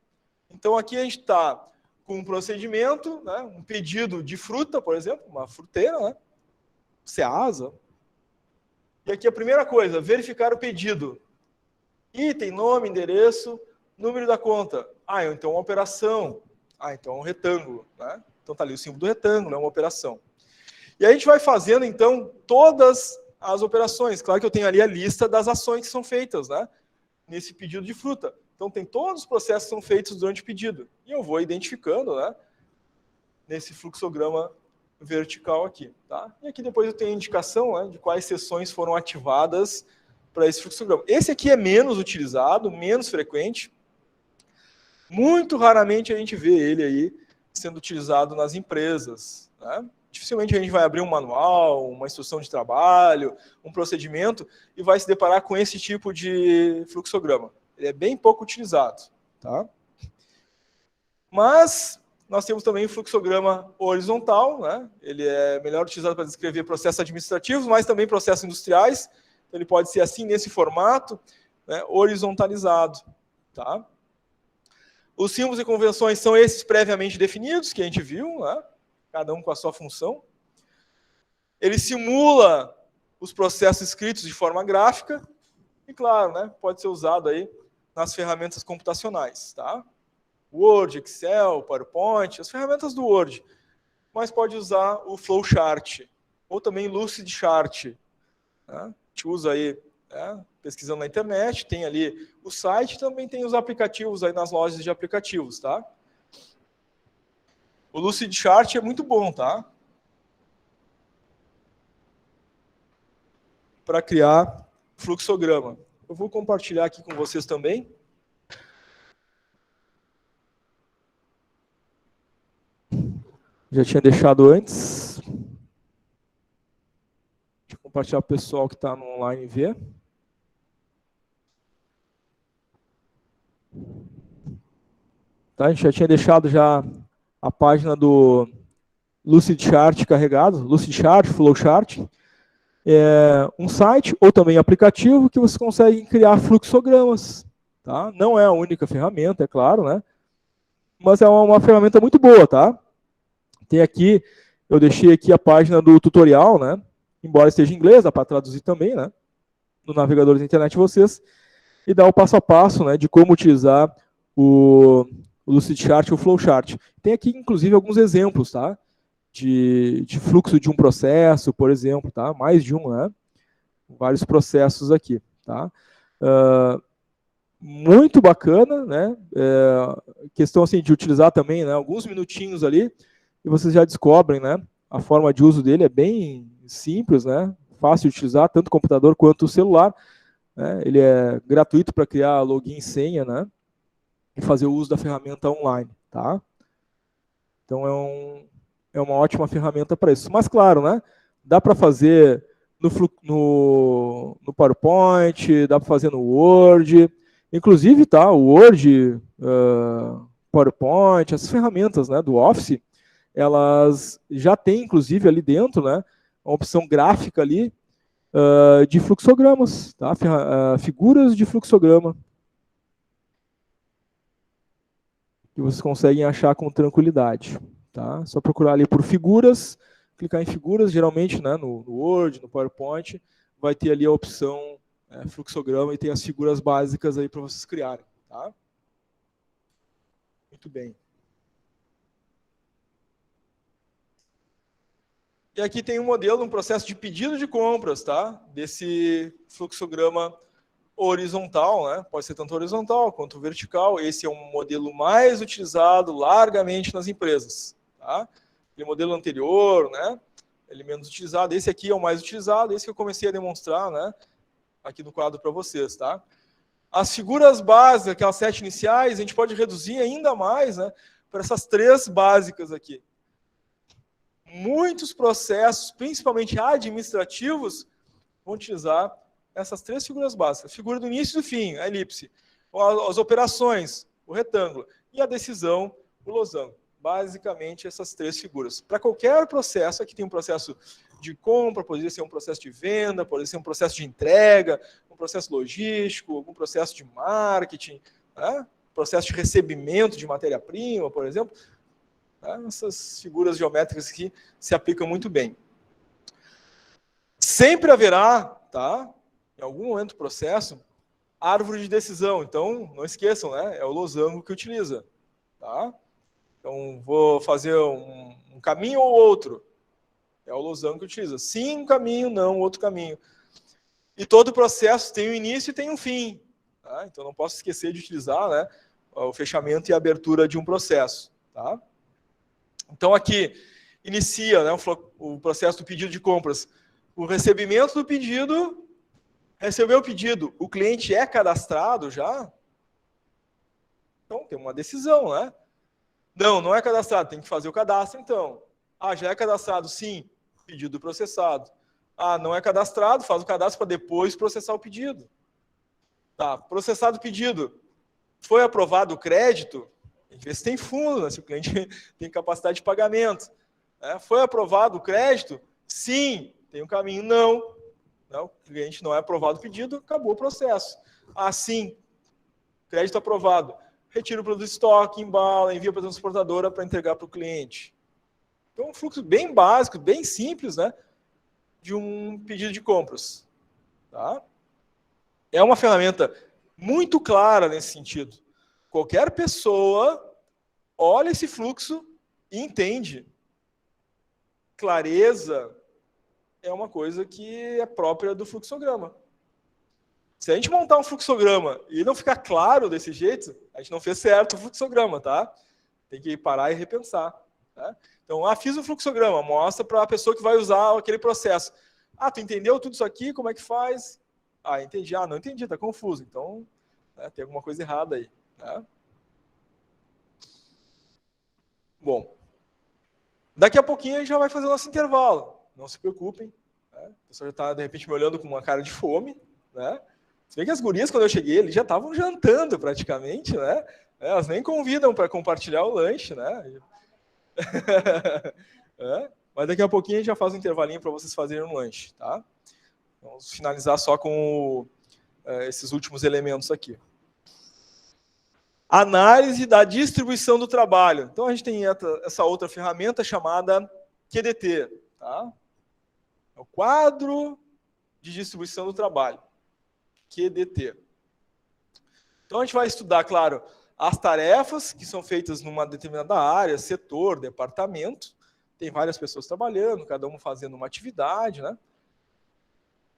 Então, aqui a gente está com um procedimento, né? Um pedido de fruta, por exemplo, uma fruteira, né? Ceasa, E aqui a primeira coisa, verificar o pedido. Item, nome, endereço, número da conta. Então uma operação. Então é um retângulo, né? Então está ali o símbolo do retângulo, é uma operação. E aí a gente vai fazendo, então, todas as operações. Claro que eu tenho ali a lista das ações que são feitas, né? Nesse pedido de fruta. Então tem todos os processos que são feitos durante o pedido. E eu vou identificando, né? Nesse fluxograma vertical aqui, tá? E aqui depois eu tenho a indicação, né, de quais sessões foram ativadas para esse fluxograma. Esse aqui é menos utilizado, menos frequente. Muito raramente a gente vê ele aí sendo utilizado nas empresas, né? Dificilmente a gente vai abrir um manual, uma instrução de trabalho, um procedimento e vai se deparar com esse tipo de fluxograma. Ele é bem pouco utilizado, tá? Mas nós temos também o fluxograma horizontal, né? Ele é melhor utilizado para descrever processos administrativos, mas também processos industriais. Então, ele pode ser assim, nesse formato, né? Horizontalizado, tá? Os símbolos e convenções são esses previamente definidos, que a gente viu, né? Cada um com a sua função. Ele simula os processos escritos de forma gráfica e, claro, né? Pode ser usado aí nas ferramentas computacionais, tá? Word, Excel, PowerPoint, as ferramentas do Word. Mas pode usar o Flowchart, ou também Lucidchart. Né? A gente usa aí, né, pesquisando na internet, tem ali o site, também tem os aplicativos aí nas lojas de aplicativos, tá? O Lucidchart é muito bom, tá? Para criar fluxograma. Eu vou compartilhar aqui com vocês também. Já tinha deixado antes. Deixa eu compartilhar para o pessoal que está no online ver. Tá, a gente já tinha deixado já a página do Lucidchart carregado, Lucidchart, Flowchart. É um site ou também aplicativo que você consegue criar fluxogramas. Tá? Não é a única ferramenta, é claro, né? Mas é uma ferramenta muito boa, tá? Tem aqui, eu deixei aqui a página do tutorial, né? Embora esteja em inglês, dá para traduzir também, né? No navegador da internet de vocês. E dá o passo a passo, né? De como utilizar o Lucidchart e o Flowchart. Tem aqui, inclusive, alguns exemplos, tá? De fluxo de um processo, por exemplo, tá? Mais de um, né? Vários processos aqui, tá? Muito bacana, né? Questão assim de utilizar também, né? Alguns minutinhos ali e vocês já descobrem, né? A forma de uso dele é bem simples, né? Fácil de utilizar, tanto o computador quanto o celular. Né? Ele é gratuito para criar login e senha, né? E fazer o uso da ferramenta online, tá? Então é uma ótima ferramenta para isso. Mas claro, né? Dá para fazer no PowerPoint, dá para fazer no Word, inclusive, tá? O Word, PowerPoint, essas ferramentas, né? Do Office, elas já têm, inclusive, ali dentro, né? Uma opção gráfica ali de fluxogramas, tá? Figuras de fluxograma. Que vocês conseguem achar com tranquilidade. Tá? Só procurar ali por figuras, clicar em figuras, geralmente, né, no Word, no PowerPoint, vai ter ali a opção fluxograma e tem as figuras básicas aí para vocês criarem. Tá? Muito bem. E aqui tem um modelo, um processo de pedido de compras, tá? Desse fluxograma horizontal, né? Pode ser tanto horizontal quanto vertical. Esse é um modelo mais utilizado largamente nas empresas. Tá? O modelo anterior, né? Ele é menos utilizado. Esse aqui é o mais utilizado. Esse que eu comecei a demonstrar, né? Aqui no quadro para vocês. Tá? As figuras básicas, aquelas 7 iniciais, a gente pode reduzir ainda mais, né? Para essas 3 básicas aqui. Muitos processos, principalmente administrativos, vão utilizar essas 3 figuras básicas. A figura do início e do fim, a elipse. As operações, o retângulo. E a decisão, o losango. Basicamente, essas 3 figuras. Para qualquer processo, aqui tem um processo de compra, poderia ser um processo de venda, poderia ser um processo de entrega, um processo logístico, algum processo de marketing, né? Processo de recebimento de matéria-prima, por exemplo. Essas figuras geométricas aqui se aplicam muito bem. Sempre haverá, tá? Em algum momento do processo, árvore de decisão. Então, não esqueçam, né? É o losango que utiliza, tá? Então, vou fazer um caminho ou outro. É o losango que utiliza. Sim, um caminho, não, outro caminho. E todo processo tem um início e tem um fim. Tá? Então, não posso esquecer de utilizar, né, o fechamento e a abertura de um processo. Tá? Então, aqui, inicia, né, o processo do pedido de compras. O recebimento do pedido, recebeu o pedido, o cliente é cadastrado já? Então, tem uma decisão, né? Não, não é cadastrado, tem que fazer o cadastro, então. Ah, já é cadastrado, sim, pedido processado. Ah, não é cadastrado, faz o cadastro para depois processar o pedido. Tá, processado o pedido. Foi aprovado o crédito? Tem que ver se tem fundo, né? Se o cliente tem capacidade de pagamento. Foi aprovado o crédito? Sim, tem um caminho. Não, o cliente não é aprovado o pedido, acabou o processo. Ah, sim, crédito aprovado. Retira o produto de estoque, embala, envia para a transportadora para entregar para o cliente. Então, um fluxo bem básico, bem simples, né, de um pedido de compras. Tá? É uma ferramenta muito clara nesse sentido. Qualquer pessoa olha esse fluxo e entende. Clareza é uma coisa que é própria do fluxograma. Se a gente montar um fluxograma e não ficar claro desse jeito, a gente não fez certo o fluxograma, tá? Tem que parar e repensar. Tá? Então, fiz um fluxograma, mostra para a pessoa que vai usar aquele processo. Ah, tu entendeu tudo isso aqui? Como é que faz? Ah, entendi. Ah, não entendi, tá confuso. Então, né, tem alguma coisa errada aí. Né? Bom, daqui a pouquinho a gente já vai fazer o nosso intervalo. Não se preocupem. Né? O pessoal já está, de repente, me olhando com uma cara de fome. Né? Você vê que as gurias, quando eu cheguei, eles já estavam jantando praticamente, né? Elas nem convidam para compartilhar o lanche, né? Mas daqui a pouquinho a gente já faz um intervalinho para vocês fazerem um lanche, tá? Vamos finalizar só com esses últimos elementos aqui. Análise da distribuição do trabalho. Então a gente tem essa outra ferramenta chamada QDT, tá? É o quadro de distribuição do trabalho. QDT. Então a gente vai estudar, claro, as tarefas que são feitas numa determinada área, setor, departamento. Tem várias pessoas trabalhando, cada uma fazendo uma atividade, né?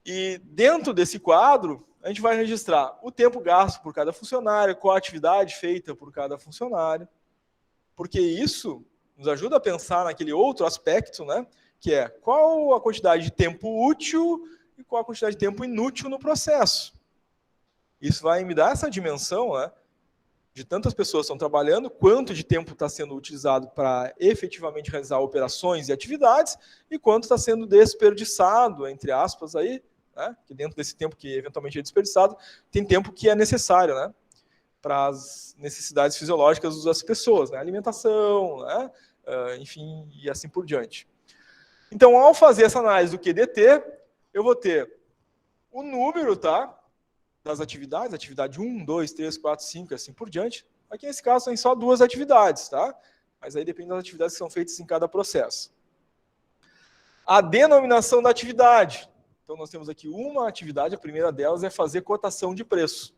E dentro desse quadro, a gente vai registrar o tempo gasto por cada funcionário, qual a atividade feita por cada funcionário, porque isso nos ajuda a pensar naquele outro aspecto, né? Que é qual a quantidade de tempo útil e qual a quantidade de tempo inútil no processo. Isso vai me dar essa dimensão, né, de tantas pessoas estão trabalhando, quanto de tempo está sendo utilizado para efetivamente realizar operações e atividades, e quanto está sendo desperdiçado, entre aspas, aí, né, que dentro desse tempo que eventualmente é desperdiçado, tem tempo que é necessário, né, para as necessidades fisiológicas das pessoas, né, alimentação, né, enfim, e assim por diante. Então, ao fazer essa análise do QDT, eu vou ter o número, tá, das atividades, atividade 1, 2, 3, 4, 5 e assim por diante. Aqui nesse caso tem só 2 atividades, tá? Mas aí depende das atividades que são feitas em cada processo. A denominação da atividade. Então nós temos aqui uma atividade, a primeira delas é fazer cotação de preço.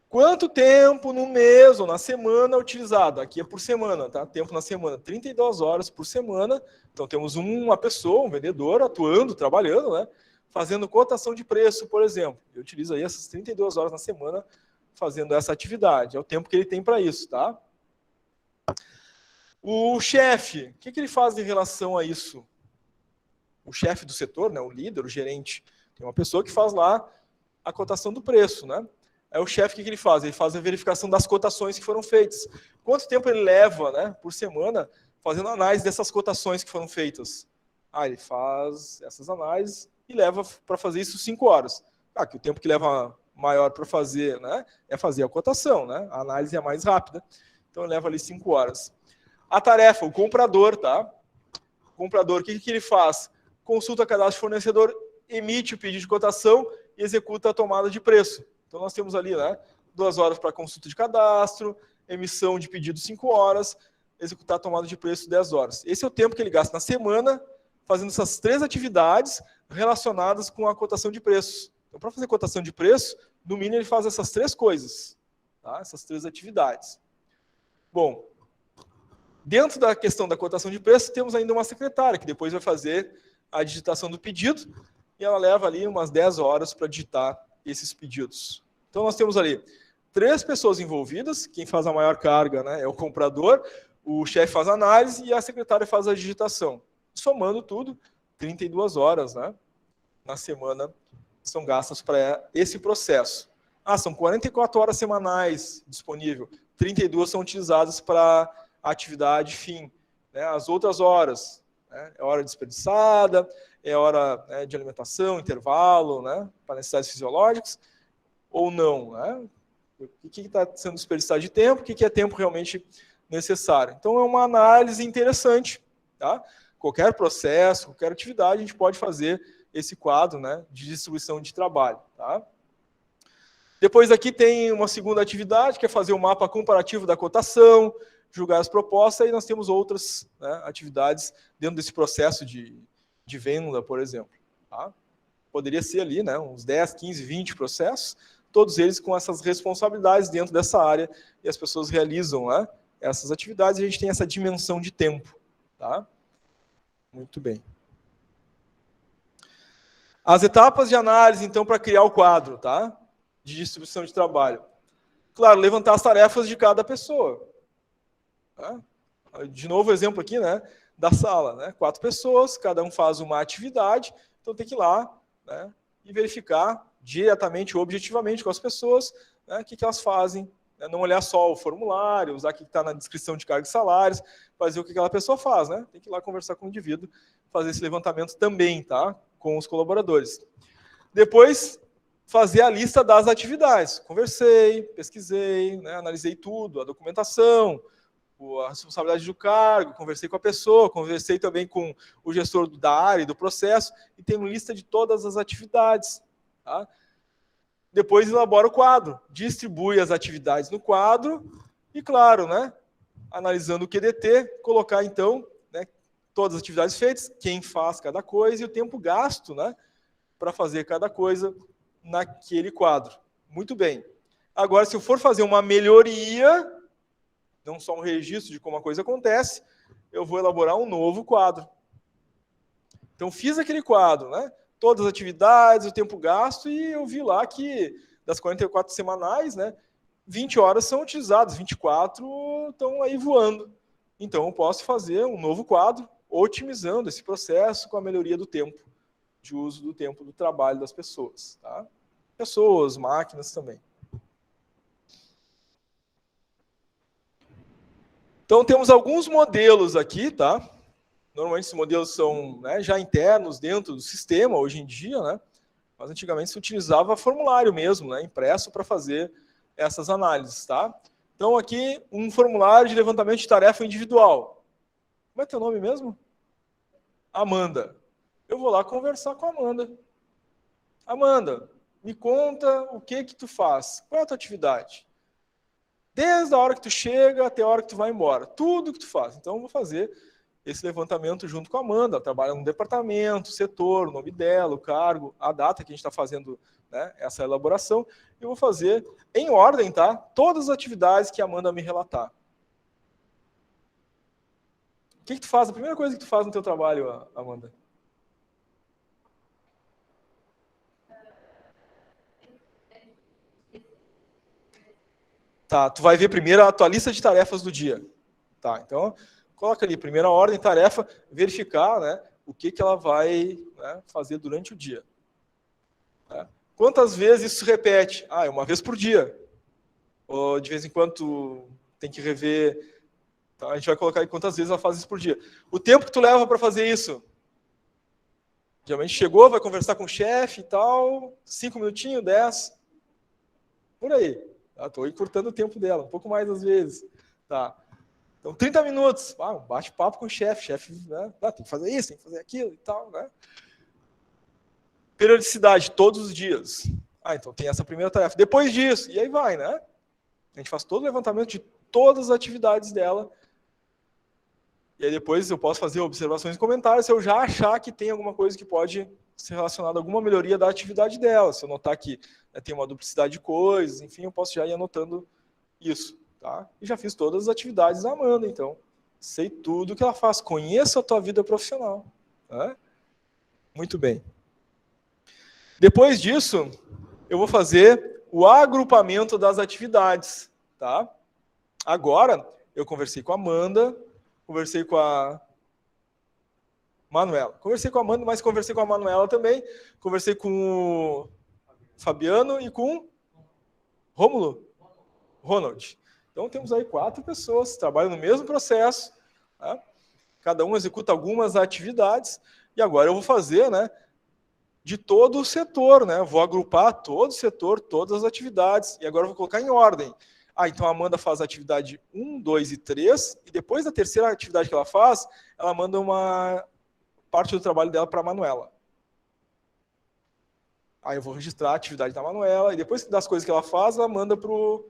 Quanto tempo no mês ou na semana é utilizado? Aqui é por semana, tá? Tempo na semana, 32 horas por semana. Então temos uma pessoa, um vendedor atuando, trabalhando, né? Fazendo cotação de preço, por exemplo. Eu utilizo aí essas 32 horas na semana fazendo essa atividade. É o tempo que ele tem para isso, tá? O chefe, o que ele faz em relação a isso? O chefe do setor, né, o líder, o gerente, tem uma pessoa que faz lá a cotação do preço, né? Aí o chefe, o que ele faz? Ele faz a verificação das cotações que foram feitas. Quanto tempo ele leva, né, por semana fazendo análise dessas cotações que foram feitas? Ele faz essas análises e leva para fazer isso 5 horas. Que o tempo que leva maior para fazer, né, é fazer a cotação, né? A análise é mais rápida. Então leva ali 5 horas. A tarefa, o comprador, tá? O comprador, o que ele faz? Consulta cadastro fornecedor, emite o pedido de cotação e executa a tomada de preço. Então nós temos ali, né, 2 horas para consulta de cadastro, emissão de pedido 5 horas, executar a tomada de preço 10 horas. Esse é o tempo que ele gasta na semana fazendo essas 3 atividades relacionadas com a cotação de preços. Então, para fazer cotação de preço, no mínimo ele faz essas 3 coisas, tá? Essas 3 atividades. Bom, dentro da questão da cotação de preço, temos ainda uma secretária, que depois vai fazer a digitação do pedido, e ela leva ali umas 10 horas para digitar esses pedidos. Então, nós temos ali 3 pessoas envolvidas, quem faz a maior carga, né, é o comprador, o chefe faz a análise e a secretária faz a digitação. Somando tudo, 32 horas, né, na semana são gastas para esse processo. São 44 horas semanais disponível, 32 são utilizadas para a atividade fim. Né, as outras horas, né, é hora desperdiçada, é hora, né, de alimentação, intervalo, né, para necessidades fisiológicas, ou não, né? O que está sendo desperdiçado de tempo, o que é tempo realmente necessário. Então, é uma análise interessante. Tá? Qualquer processo, qualquer atividade, a gente pode fazer esse quadro, né, de distribuição de trabalho. Tá? Depois aqui tem uma segunda atividade, que é fazer o mapa comparativo da cotação, julgar as propostas, e nós temos outras, né, atividades dentro desse processo de venda, por exemplo. Tá? Poderia ser ali, né, uns 10, 15, 20 processos, todos eles com essas responsabilidades dentro dessa área, e as pessoas realizam, né, essas atividades, e a gente tem essa dimensão de tempo. Tá? Muito bem. As etapas de análise, então, para criar o quadro, tá, de distribuição de trabalho. Claro, levantar as tarefas de cada pessoa. Tá? De novo, o exemplo aqui, né, da sala. Né, 4 pessoas, cada um faz uma atividade, então tem que ir lá, né, e verificar diretamente, objetivamente com as pessoas, né, o que elas fazem, né, não olhar só o formulário, usar o que está na descrição de cargos e salários, fazer o que aquela pessoa faz, né? Tem que ir lá conversar com o indivíduo, fazer esse levantamento também, tá? Com os colaboradores. Depois, fazer a lista das atividades. Conversei, pesquisei, né, analisei tudo, a documentação, a responsabilidade do cargo, conversei com a pessoa, conversei também com o gestor da área e do processo, e tenho lista de todas as atividades. Tá? Depois elabora o quadro, distribui as atividades no quadro e, claro, né, analisando o QDT, colocar, então, né, todas as atividades feitas, quem faz cada coisa e o tempo gasto, né, para fazer cada coisa naquele quadro. Muito bem. Agora, se eu for fazer uma melhoria, não só um registro de como a coisa acontece, eu vou elaborar um novo quadro. Então, fiz aquele quadro, né? Todas as atividades, o tempo gasto, e eu vi lá que das 44 semanais, né, 20 horas são utilizadas, 24 estão aí voando. Então, eu posso fazer um novo quadro, otimizando esse processo com a melhoria do tempo, de uso do tempo do trabalho das pessoas. Tá? Pessoas, máquinas também. Então, temos alguns modelos aqui, tá? Normalmente, esses modelos são, né, já internos dentro do sistema, hoje em dia, né? Mas antigamente se utilizava formulário mesmo, né, impresso para fazer essas análises, tá? Então, aqui, um formulário de levantamento de tarefa individual. Como é teu nome mesmo? Amanda. Eu vou lá conversar com a Amanda. Amanda, me conta o que tu faz. Qual é a tua atividade? Desde a hora que tu chega até a hora que tu vai embora. Tudo que tu faz. Então, eu vou fazer esse levantamento junto com a Amanda. Ela trabalha no departamento, setor, o nome dela, o cargo, a data que a gente está fazendo, né, essa elaboração. Eu vou fazer em ordem, tá? Todas as atividades que a Amanda me relatar. O que tu faz? A primeira coisa que tu faz no teu trabalho, Amanda? Tá, tu vai ver primeiro a tua lista de tarefas do dia. Tá, então, coloca ali, primeira ordem, tarefa, verificar, né, o que ela vai, né, fazer durante o dia. Tá? Quantas vezes isso se repete? É uma vez por dia. Ou de vez em quando tu tem que rever. Tá? A gente vai colocar aí quantas vezes ela faz isso por dia. O tempo que tu leva para fazer isso? Geralmente chegou, vai conversar com o chefe e tal, 5 minutinhos, 10. Por aí. Estou encurtando o tempo dela, um pouco mais às vezes. Tá. Então, 30 minutos, um bate-papo com o chefe, né, tem que fazer isso, tem que fazer aquilo e tal. Né? Periodicidade, todos os dias. Então tem essa primeira tarefa. Depois disso, e aí vai, né? A gente faz todo o levantamento de todas as atividades dela E aí depois eu posso fazer observações e comentários se eu já achar que tem alguma coisa que pode ser relacionada a alguma melhoria da atividade dela. Se eu notar que tem uma duplicidade de coisas, enfim, eu posso já ir anotando isso. Tá? E já fiz todas as atividades da Amanda, então. Sei tudo que ela faz. Conheço a tua vida profissional. Tá? Muito bem. Depois disso, eu vou fazer o agrupamento das atividades. Tá? Agora, eu conversei com a Amanda, conversei com a Manuela. Conversei com a Amanda, mas conversei com a Manuela também. Conversei com o Fabiano e com o Rômulo. Ronald. Então, temos aí 4 pessoas que trabalham no mesmo processo. Tá? Cada um executa algumas atividades. E agora eu vou fazer, né, de todo o setor. Né? Vou agrupar todo o setor, todas as atividades. E agora eu vou colocar em ordem. Então a Amanda faz a atividade 1, 2 e 3. E depois da terceira atividade que ela faz, ela manda uma parte do trabalho dela para a Manuela. Aí eu vou registrar a atividade da Manuela. E depois das coisas que ela faz, ela manda para o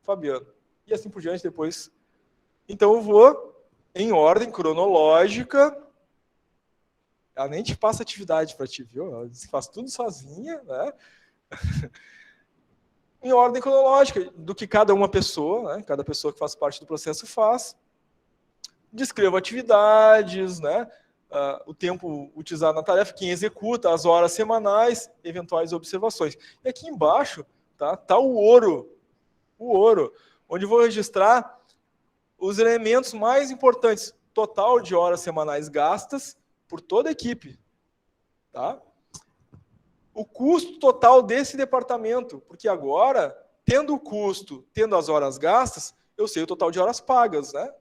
Fabiano. E assim por diante depois. Então eu vou em ordem cronológica. Ela nem te passa atividade para ti, viu? Ela faz tudo sozinha, né? Em ordem cronológica do que cada uma pessoa, né? Cada pessoa que faz parte do processo faz. Descreva atividades, né? O tempo utilizado na tarefa, quem executa, as horas semanais, eventuais observações. E aqui embaixo tá o ouro, onde eu vou registrar os elementos mais importantes, total de horas semanais gastas por toda a equipe. Tá? O custo total desse departamento, porque agora, tendo o custo, tendo as horas gastas, eu sei o total de horas pagas, né?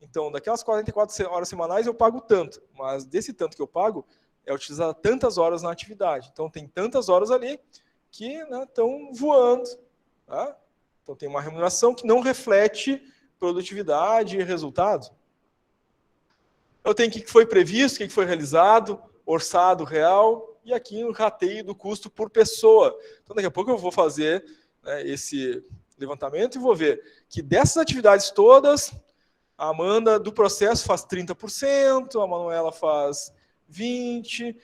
Então, daquelas 44 horas semanais eu pago tanto, mas desse tanto que eu pago é utilizar tantas horas na atividade. Então, tem tantas horas ali que estão voando. Tá? Então, tem uma remuneração que não reflete produtividade e resultado. Eu tenho o que foi previsto, o que foi realizado, orçado real, e aqui o rateio do custo por pessoa. Então, daqui a pouco eu vou fazer, né, esse levantamento e vou ver que dessas atividades todas, a Amanda do processo faz 30%, a Manuela faz 20%,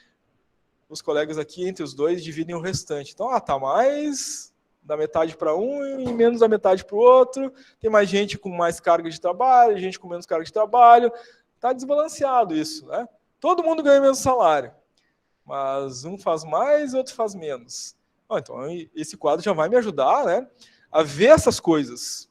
os colegas aqui, entre os dois, dividem o restante. Então, tá mais da metade para um e menos da metade para o outro. Tem mais gente com mais carga de trabalho, gente com menos carga de trabalho. Está desbalanceado isso, né? Todo mundo ganha o mesmo salário, mas um faz mais, outro faz menos. Então, esse quadro já vai me ajudar, né, a ver essas coisas.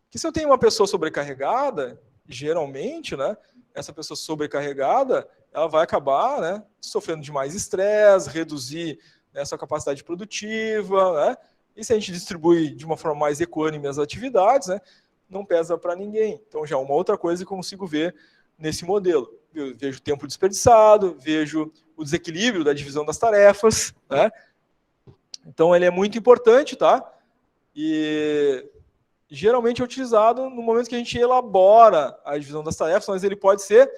Que se eu tenho uma pessoa sobrecarregada, geralmente, né, essa pessoa sobrecarregada, ela vai acabar, né, sofrendo de mais estresse, reduzir, né, sua capacidade produtiva, né, e se a gente distribui de uma forma mais equânime as atividades, né, não pesa para ninguém. Então, já é uma outra coisa que eu consigo ver nesse modelo. Eu vejo o tempo desperdiçado, vejo o desequilíbrio da divisão das tarefas, né? Então, ele é muito importante, tá? E geralmente é utilizado no momento que a gente elabora a divisão das tarefas, mas ele pode ser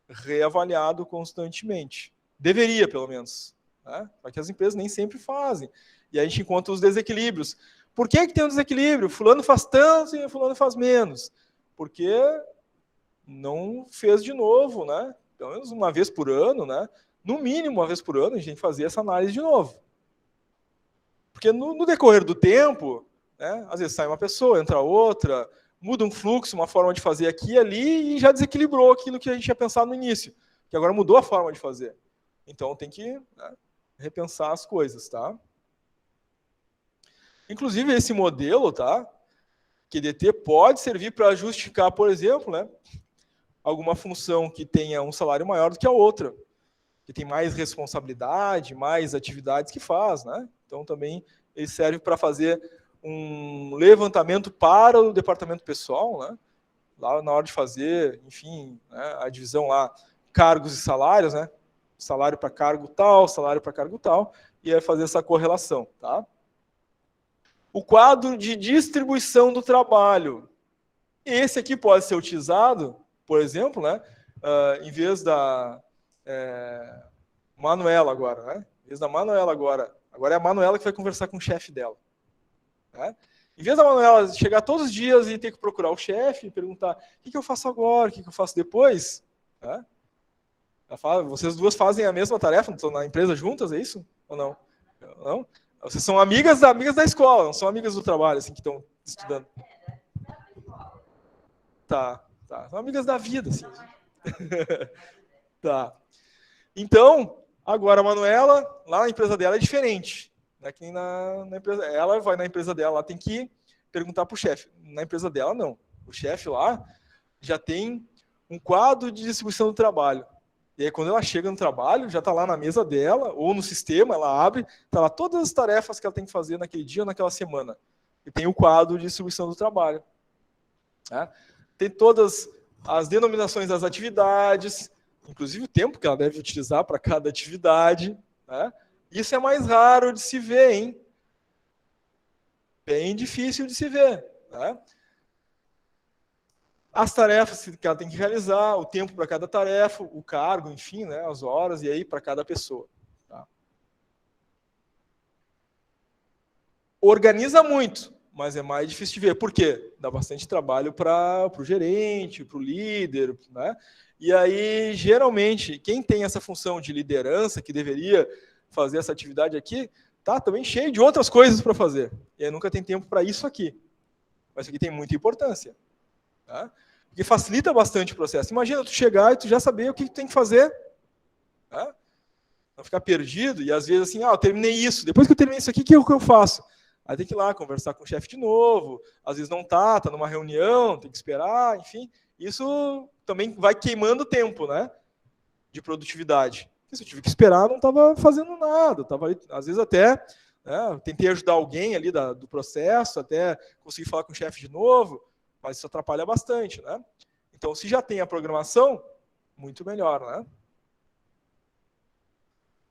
reavaliado constantemente. Deveria, pelo menos. Né? Porque as empresas nem sempre fazem. E a gente encontra os desequilíbrios. Por que tem um desequilíbrio? Fulano faz tanto e fulano faz menos. Porque não fez de novo, né? Pelo menos uma vez por ano, né? No mínimo uma vez por ano, a gente tem que fazer essa análise de novo. Porque no decorrer do tempo, né, às vezes sai uma pessoa, entra outra, muda um fluxo, uma forma de fazer aqui e ali, e já desequilibrou aquilo que a gente tinha pensado no início, que agora mudou a forma de fazer. Então tem que, né, repensar as coisas, tá? Inclusive esse modelo, tá, QDT pode servir para justificar, por exemplo, né, alguma função que tenha um salário maior do que a outra, que tem mais responsabilidade, mais atividades que faz, né? Então também ele serve para fazer um levantamento para o departamento pessoal, né? Lá na hora de fazer, enfim, né, a divisão lá, cargos e salários, né? Salário para cargo tal, salário para cargo tal, e aí fazer essa correlação, tá? O quadro de distribuição do trabalho. Esse aqui pode ser utilizado, por exemplo, né, em vez da Manuela agora, né? Em vez da Manuela agora é a Manuela que vai conversar com o chefe dela. Né? Em vez da Manuela chegar todos os dias e ter que procurar o chefe e perguntar o que eu faço agora, o que eu faço depois, né? Ela fala, vocês duas fazem a mesma tarefa, estão na empresa juntas, é isso? Ou não? Não? Vocês são amigas da escola, não são amigas do trabalho, assim, que estão estudando. Tá. São amigas da vida, assim. Tá. Então, agora a Manuela, lá na empresa dela é diferente. Não é que nem na empresa. Ela vai na empresa dela, ela tem que perguntar para o chefe. Na empresa dela, não. O chefe lá já tem um quadro de distribuição do trabalho. E aí, quando ela chega no trabalho, já está lá na mesa dela, ou no sistema, ela abre, está lá todas as tarefas que ela tem que fazer naquele dia ou naquela semana. E tem o quadro de distribuição do trabalho. Né? Tem todas as denominações das atividades, inclusive o tempo que ela deve utilizar para cada atividade. Né? Isso é mais raro de se ver, hein? Bem difícil de se ver. Né? As tarefas que ela tem que realizar, o tempo para cada tarefa, o cargo, enfim, né, as horas, e aí para cada pessoa. Tá? Organiza muito, mas é mais difícil de ver. Por quê? Dá bastante trabalho para o gerente, para o líder. Né? E aí, geralmente, quem tem essa função de liderança, que deveria fazer essa atividade aqui, tá também cheio de outras coisas para fazer. E aí nunca tem tempo para isso aqui. Mas isso aqui tem muita importância. Tá? Porque facilita bastante o processo. Imagina tu chegar e tu já saber o que tu tem que fazer. Tá? Não ficar perdido e às vezes assim, eu terminei isso. Depois que eu terminei isso aqui, o que eu faço? Aí tem que ir lá conversar com o chefe de novo. Às vezes não tá numa reunião, tem que esperar, enfim. Isso também vai queimando tempo, né? De produtividade. Porque se eu tive que esperar, não estava fazendo nada. Tava, às vezes até tentei ajudar alguém ali do processo, até conseguir falar com o chefe de novo. Mas isso atrapalha bastante, né? Então, se já tem a programação, muito melhor, né?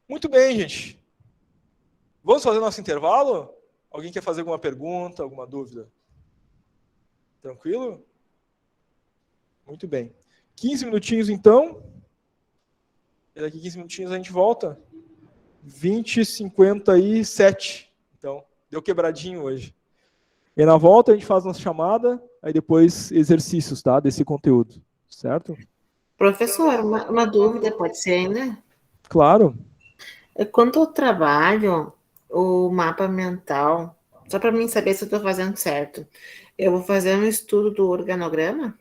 Muito bem, gente. Vamos fazer nosso intervalo? Alguém quer fazer alguma pergunta, alguma dúvida? Tranquilo? Muito bem. 15 minutinhos, então. E daqui 15 minutinhos a gente volta. 20h57. Então, deu quebradinho hoje. E na volta a gente faz nossa chamada, aí depois exercícios, tá? Desse conteúdo, certo? Professor, uma dúvida, pode ser ainda? Claro. Quanto ao trabalho, o mapa mental, só para mim saber se eu estou fazendo certo, eu vou fazer um estudo do organograma?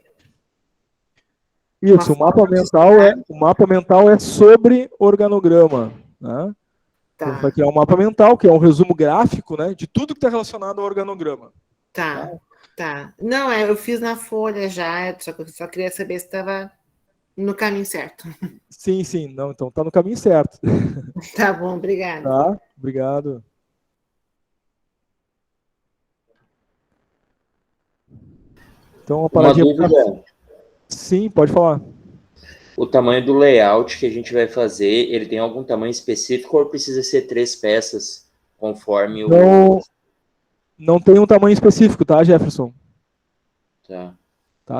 Isso, o mapa mental é sobre organograma, né? Tá. Então, vai criar um mapa mental, que é um resumo gráfico, né, de tudo que está relacionado ao organograma. Tá. Não, eu fiz na folha já, só queria saber se estava no caminho certo. Sim, não, então tá no caminho certo. Tá bom, obrigada. Tá, obrigado. Então, uma dúvida. Sim, pode falar. O tamanho do layout que a gente vai fazer, ele tem algum tamanho específico ou precisa ser 3 peças, conforme Não tem um tamanho específico, tá, Jefferson? Tá,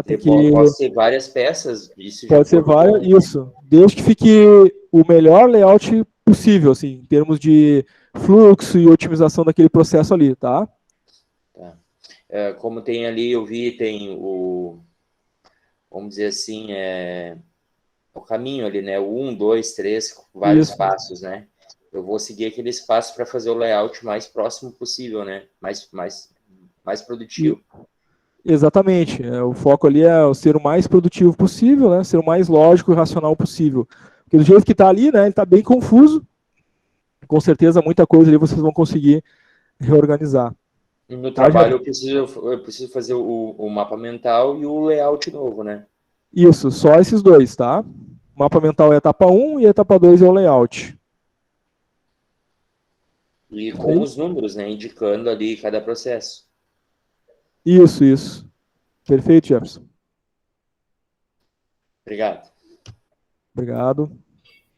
tem que... Pode ser várias peças? Pode ser várias, isso. Desde que fique o melhor layout possível, assim, em termos de fluxo e otimização daquele processo ali, tá? Como tem ali, eu vi, tem vamos dizer assim, o caminho ali, né? O 1, 2, 3, vários passos, né? Eu vou seguir aquele espaço para fazer o layout mais próximo possível, né? Mais produtivo. Exatamente. O foco ali é ser o mais produtivo possível, né? Ser o mais lógico e racional possível. Porque do jeito que está ali, né? Ele está bem confuso. Com certeza, muita coisa ali vocês vão conseguir reorganizar. No trabalho eu preciso fazer o mapa mental e o layout novo, né? Isso, só esses dois, tá? O mapa mental é a etapa 1 e a etapa 2 é o layout. E com os números, né? Indicando ali cada processo. Isso. Perfeito, Jefferson. Obrigado.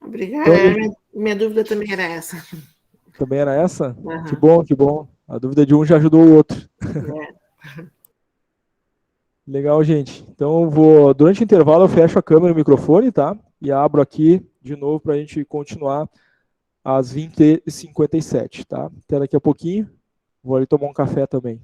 Obrigada. Minha dúvida também era essa. Também era essa? Uhum. Que bom. A dúvida de um já ajudou o outro. Legal, gente. Então, durante o intervalo, eu fecho a câmera e o microfone, tá? E abro aqui de novo para a gente continuar às 20h57, tá? Até daqui a pouquinho. Vou ali tomar um café também.